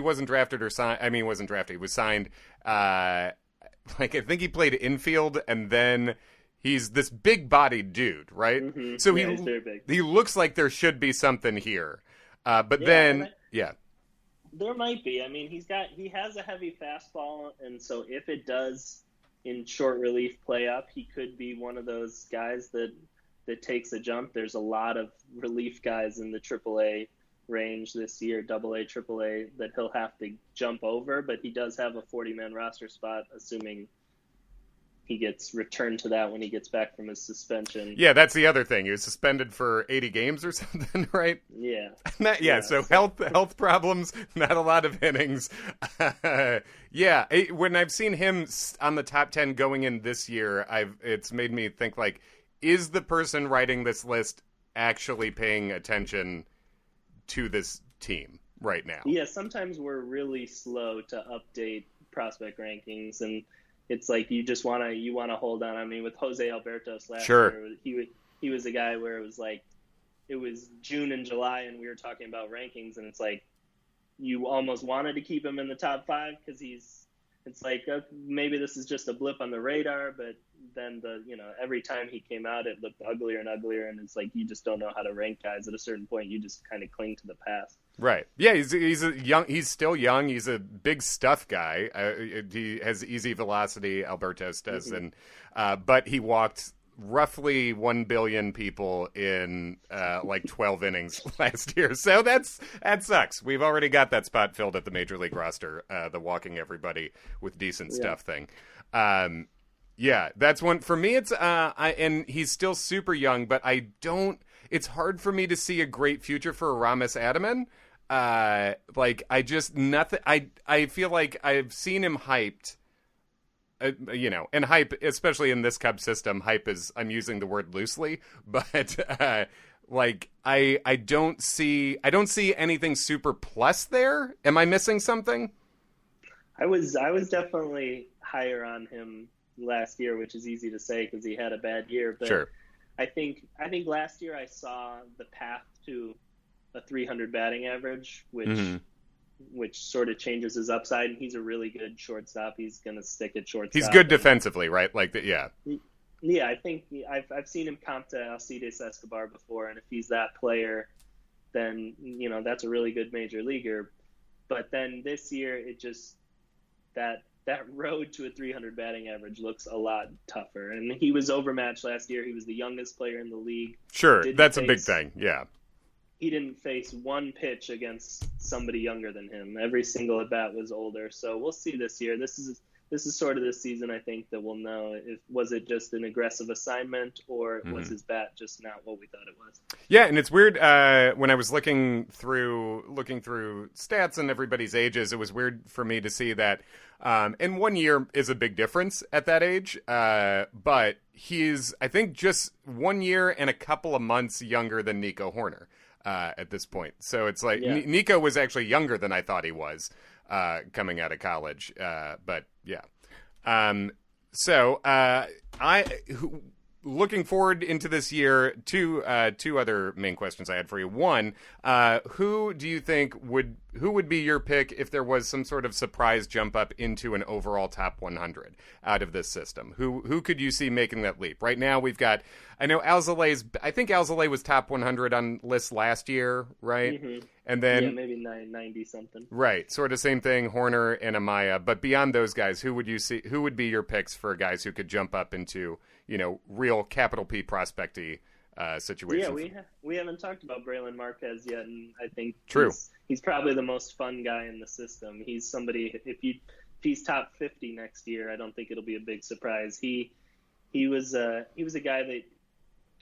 wasn't drafted or signed, he wasn't drafted, he was signed. I think he played infield, and then he's this big-bodied dude, right? Mm-hmm. So he's very big. He looks like there should be something here, but there might be. I mean, he has a heavy fastball, and so if it does in short relief play up, he could be one of those guys that takes a jump. There's a lot of relief guys in the AAA range this year, AA, AAA, that he'll have to jump over, but he does have a 40-man roster spot, assuming he gets returned to that when he gets back from his suspension. Yeah, that's the other thing. He was suspended for 80 games or something, right? Yeah. So health problems, not a lot of innings. When I've seen him on the top 10 going in this year, it's made me think, like, is the person writing this list actually paying attention to this team right now? Yeah, sometimes we're really slow to update prospect rankings, and it's like you want to hold on. I mean, with Jose Albertos last year, he was a guy where it was like it was June and July, and we were talking about rankings, and it's like you almost wanted to keep him in the top 5 because it's like maybe this is just a blip on the radar, but then every time he came out, it looked uglier and uglier, and it's like you just don't know how to rank guys. At a certain point, you just kind of cling to the past. Right. Yeah, he's still young. He's a big stuff guy. He has easy velocity, Albertos does, and but he walked roughly 1 billion people in 12 innings last year. So that sucks. We've already got that spot filled at the major league roster, the walking everybody with decent stuff thing. Yeah, that's one for me. It's and he's still super young, but it's hard for me to see a great future for Aramis Adaman. I feel like I've seen him hyped, and hype, especially in this Cub system, hype is, I'm using the word loosely, but I don't see anything super plus there. Am I missing something? I was definitely higher on him last year, which is easy to say because he had a bad year. But sure. I think last year I saw the path to a 300 batting average, which sort of changes his upside. And he's a really good shortstop. He's going to stick at shortstop. He's good defensively, right? Like that, yeah. Yeah, I think I've seen him comp to Alcides Escobar before, and if he's that player, then that's a really good major leaguer. But then this year, it just that road to a 300 batting average looks a lot tougher. And he was overmatched last year. He was the youngest player in the league. Sure, that's a big thing. Yeah. He didn't face one pitch against somebody younger than him. Every single at bat was older. So we'll see this year. This is sort of the season, I think, that we'll know if was it just an aggressive assignment or was his bat just not what we thought it was. Yeah, and it's weird when I was looking through stats and everybody's ages, it was weird for me to see that and 1 year is a big difference at that age, but he's, I think, just 1 year and a couple of months younger than Nico Horner at this point. So it's like Nico was actually younger than I thought he was coming out of college, but yeah. Looking forward into this year, two other main questions I had for you. One, who do you think would be your pick if there was some sort of surprise jump up into an overall top 100 out of this system? Who could you see making that leap? Right now we've got, I know I think Alzolay was top 100 on lists last year, right? Mm-hmm. And then maybe 90 something. Right, sort of same thing, Horner and Amaya. But beyond those guys, who would be your picks for guys who could jump up into, real capital P prospecty situation? Yeah, we haven't talked about Braylon Marquez yet, and I think true. He's probably the most fun guy in the system. He's somebody, if he's top 50 next year, I don't think it'll be a big surprise. He was a guy that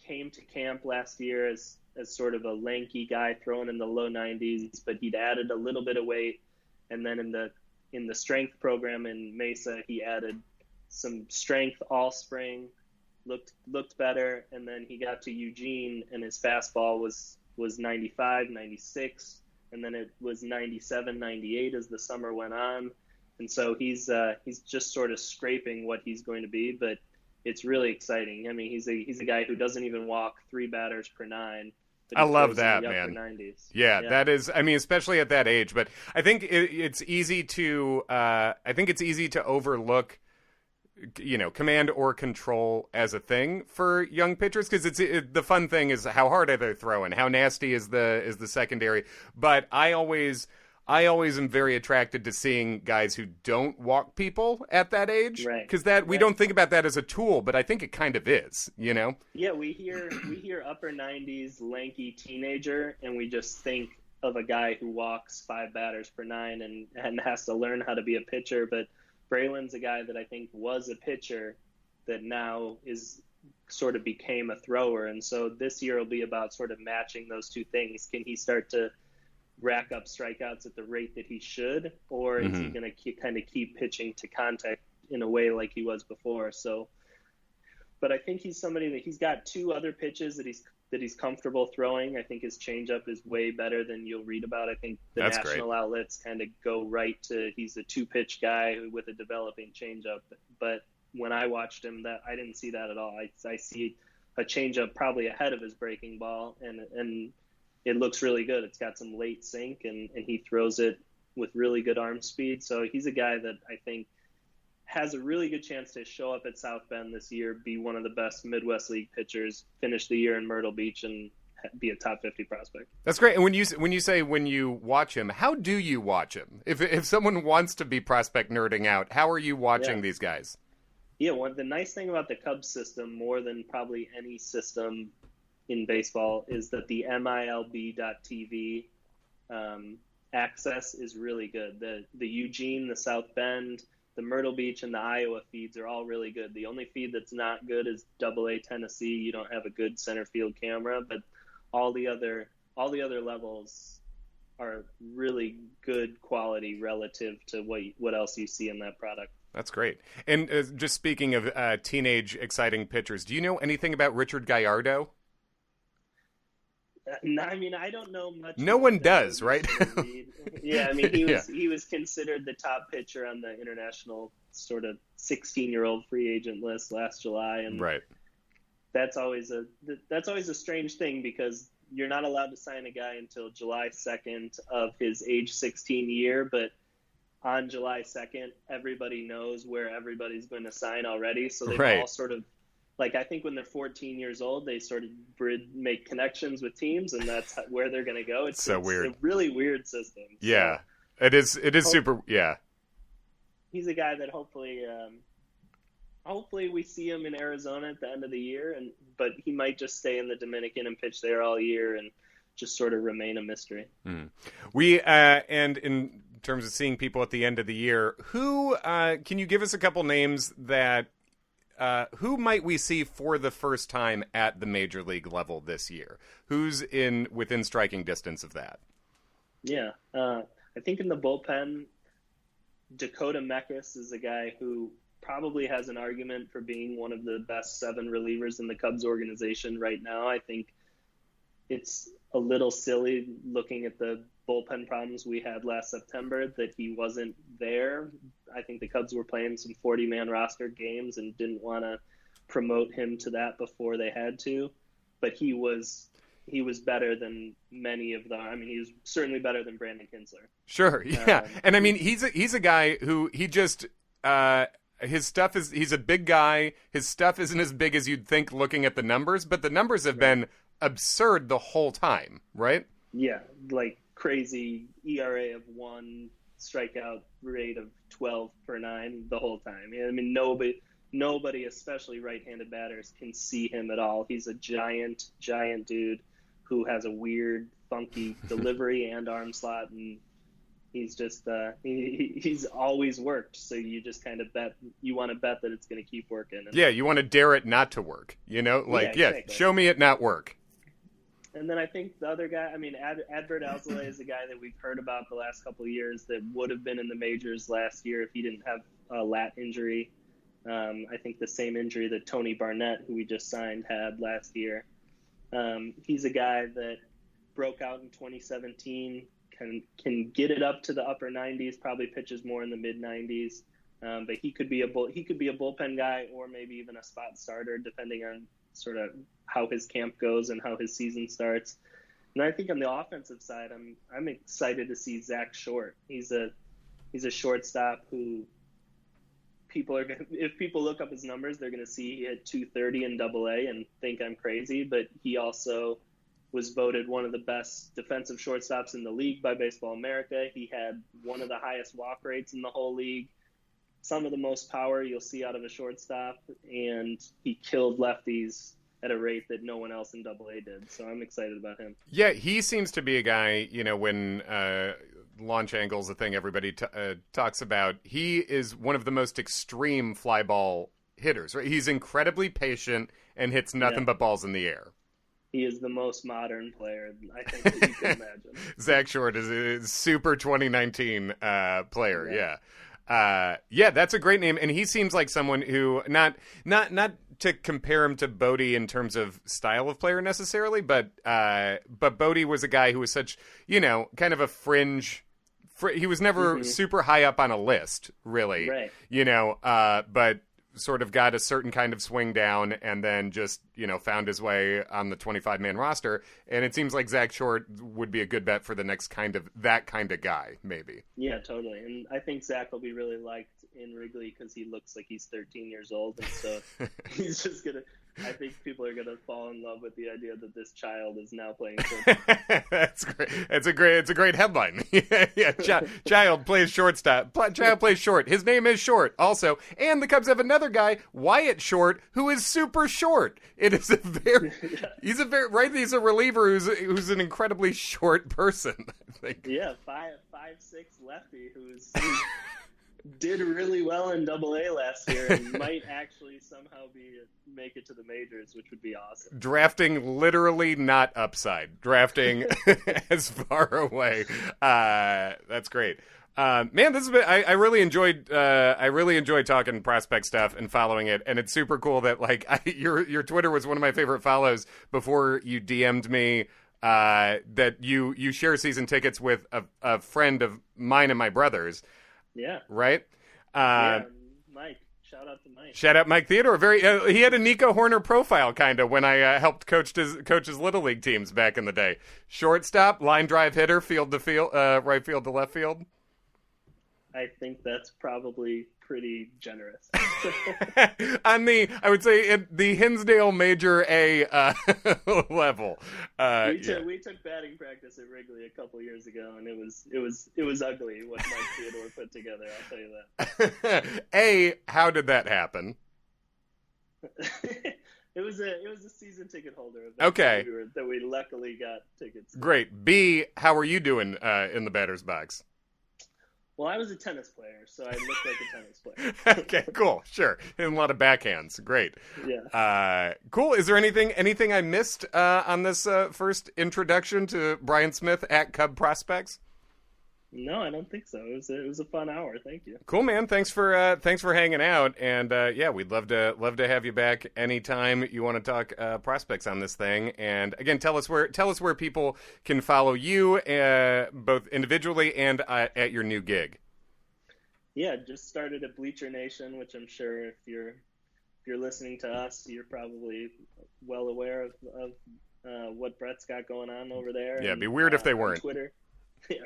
came to camp last year as sort of a lanky guy throwing in the low 90s, but he'd added a little bit of weight, and then in the strength program in Mesa, he added some strength all spring, looked better, and then he got to Eugene and his fastball was 95, 96, and then it was 97, 98 as the summer went on. And so he's just sort of scraping what he's going to be, but it's really exciting. I mean, he's a guy who doesn't even walk 3 batters per 9. I love that, man. Yeah, that is, I mean, especially at that age, but I think it's easy to overlook command or control as a thing for young pitchers, because the fun thing is how hard are they throwing, how nasty is the secondary. But I always am very attracted to seeing guys who don't walk people at that age, because we don't think about that as a tool, but I think it kind of is, Yeah, we hear upper 90s lanky teenager, and we just think of a guy who walks 5 batters per 9 and has to learn how to be a pitcher. But Braylon's a guy that I think was a pitcher that now is sort of became a thrower. And so this year will be about sort of matching those two things. Can he start to rack up strikeouts at the rate that he should, or is he going to kind of keep pitching to contact in a way like he was before? So, but I think he's somebody that he's got 2 other pitches that he's comfortable throwing. I think his changeup is way better than you'll read about. I think the national outlets kind of go right to he's a 2-pitch guy with a developing changeup. But when I watched him, that I didn't see that at all. I see a changeup probably ahead of his breaking ball, and it looks really good. It's got some late sink, and he throws it with really good arm speed. So he's a guy that I think has a really good chance to show up at South Bend this year, be one of the best Midwest League pitchers, finish the year in Myrtle Beach, and be a top 50 prospect. That's great. And when you watch him, how do you watch him? If someone wants to be prospect nerding out, how are you watching these guys? Yeah, the nice thing about the Cubs system, more than probably any system in baseball, is that the MILB.TV access is really good. The Eugene, the South Bend, the Myrtle Beach, and the Iowa feeds are all really good. The only feed that's not good is AA Tennessee. You don't have a good center field camera, but all the other levels are really good quality relative to what else you see in that product. That's great. And just speaking of teenage exciting pitchers, do you know anything about Richard Gallardo? I mean, I don't know much. No one does, right? Yeah, I mean, he was considered the top pitcher on the international sort of 16-year-old free agent list last July, and right. That's always a strange thing because you're not allowed to sign a guy until July 2nd of his age 16 year, but on July 2nd, everybody knows where everybody's going to sign already, so they all sort of, like, I think when they're 14 years old, they sort of make connections with teams, and that's where they're going to go. It's weird. It's a really weird system. Yeah, so it is super, yeah. He's a guy that hopefully we see him in Arizona at the end of the year, but he might just stay in the Dominican and pitch there all year and just sort of remain a mystery. We and in terms of seeing people at the end of the year, who can you give us a couple names that who might we see for the first time at the major league level this year? Who's within striking distance of that? Yeah, I think in the bullpen, Dakota Meckes is a guy who probably has an argument for being one of the best 7 relievers in the Cubs organization right now. I think it's a little silly looking at the bullpen problems we had last September that he wasn't there. I think the Cubs were playing some 40-man roster games and didn't want to promote him to that before they had to. But he was better than many of them. I mean, he was certainly better than Brandon Kinsler. Sure, yeah. And I mean, he's a guy who he just his stuff is, he's a big guy. His stuff isn't as big as you'd think looking at the numbers, but the numbers have been absurd the whole time, right? Yeah, like crazy ERA of 1, strikeout rate of 12 per 9 the whole time. I mean, nobody, especially right-handed batters, can see him at all. He's a giant dude who has a weird, funky delivery and arm slot, and he's just he's always worked. So you just kind of want to bet that it's going to keep working. Yeah, you want to dare it not to work. You know, like exactly. Show me it not work. And then I think the other guy, I mean, Adbert Alzolay is a guy that we've heard about the last couple of years that would have been in the majors last year if he didn't have a lat injury. I think the same injury that Tony Barnett, who we just signed, had last year. He's a guy that broke out in 2017, can get it up to the upper 90s, probably pitches more in the mid 90s. But he could be a bullpen guy or maybe even a spot starter, depending on sort of how his camp goes and how his season starts. And I think on the offensive side, I'm excited to see Zach Short. He's a shortstop who if people look up his numbers, they're going to see he hit 230 in Double-A and think I'm crazy. But he also was voted one of the best defensive shortstops in the league by Baseball America. He had one of the highest walk rates in the whole league, some of the most power you'll see out of a shortstop, and he killed lefties at a rate that no one else in Double-A did. So I'm excited about him. Yeah, he seems to be a guy, you know, when launch angle is a thing everybody talks about, he is one of the most extreme fly ball hitters, right? He's incredibly patient and hits nothing but balls in the air. He is the most modern player I think that you can imagine. Zach Short is a super 2019 player, yeah, that's a great name, and he seems like someone who not to compare him to Bodie in terms of style of player necessarily, but Bodie was a guy who was such, you know, kind of a fringe. He was never super high up on a list, really, right. You know, but sort of got a certain kind of swing down and then just, you know, found his way on the 25-man roster. And it seems like Zach Short would be a good bet for the next that kind of guy, maybe. Yeah, totally. And I think Zach will be really liked in Wrigley because he looks like he's 13 years old. And so he's just going to, I think people are going to fall in love with the idea that this child is now playing shortstop. That's great. It's a great headline. yeah. Child plays shortstop. Child plays short. His name is Short also. And the Cubs have another guy, Wyatt Short, who is super short. It is he's a reliever who's an incredibly short person, I think. Yeah, 5'6" lefty who's did really well in Double-A last year and might actually somehow make it to the majors, which would be awesome. Drafting literally not upside. Drafting as far away. That's great. Man, this has been. I really enjoyed talking prospect stuff and following it, and it's super cool that your Twitter was one of my favorite follows before you DM'd me that you share season tickets with a friend of mine and my brother's. Yeah. Right? Yeah, Mike. Shout out to Mike. Shout out Mike Theodore. He had a Nico Horner profile, kind of, when I helped coach his Little League teams back in the day. Shortstop, line drive hitter, field to field, right field to left field. I think that's probably pretty generous. I would say at the Hinsdale Major A level. We took batting practice at Wrigley a couple years ago, and it was ugly what Mike Theodore put together. I'll tell you that. How did that happen? It was a season ticket holder. Okay. That we luckily got tickets. Great. B, how are you doing in the batter's box? Well, I was a tennis player, so I looked like a tennis player. Okay, cool. Sure. And a lot of backhands. Great. Yeah. Cool. Is there anything I missed on this first introduction to Bryan Smith at Cub Prospects? No, I don't think so. It was a fun hour. Thank you. Cool, man. Thanks for hanging out, and we'd love to have you back anytime you want to talk prospects on this thing. And again, tell us where people can follow you, both individually and at your new gig. Yeah, just started at Bleacher Nation, which I'm sure if you're listening to us, you're probably well aware of what Brett's got going on over there. Yeah, it'd be weird if they weren't. Twitter. Yeah,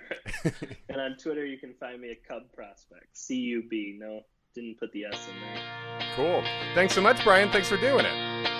right. And on Twitter, you can find me at Cub Prospect. CUB. No, didn't put the S in there. Cool. Thanks so much, Bryan. Thanks for doing it.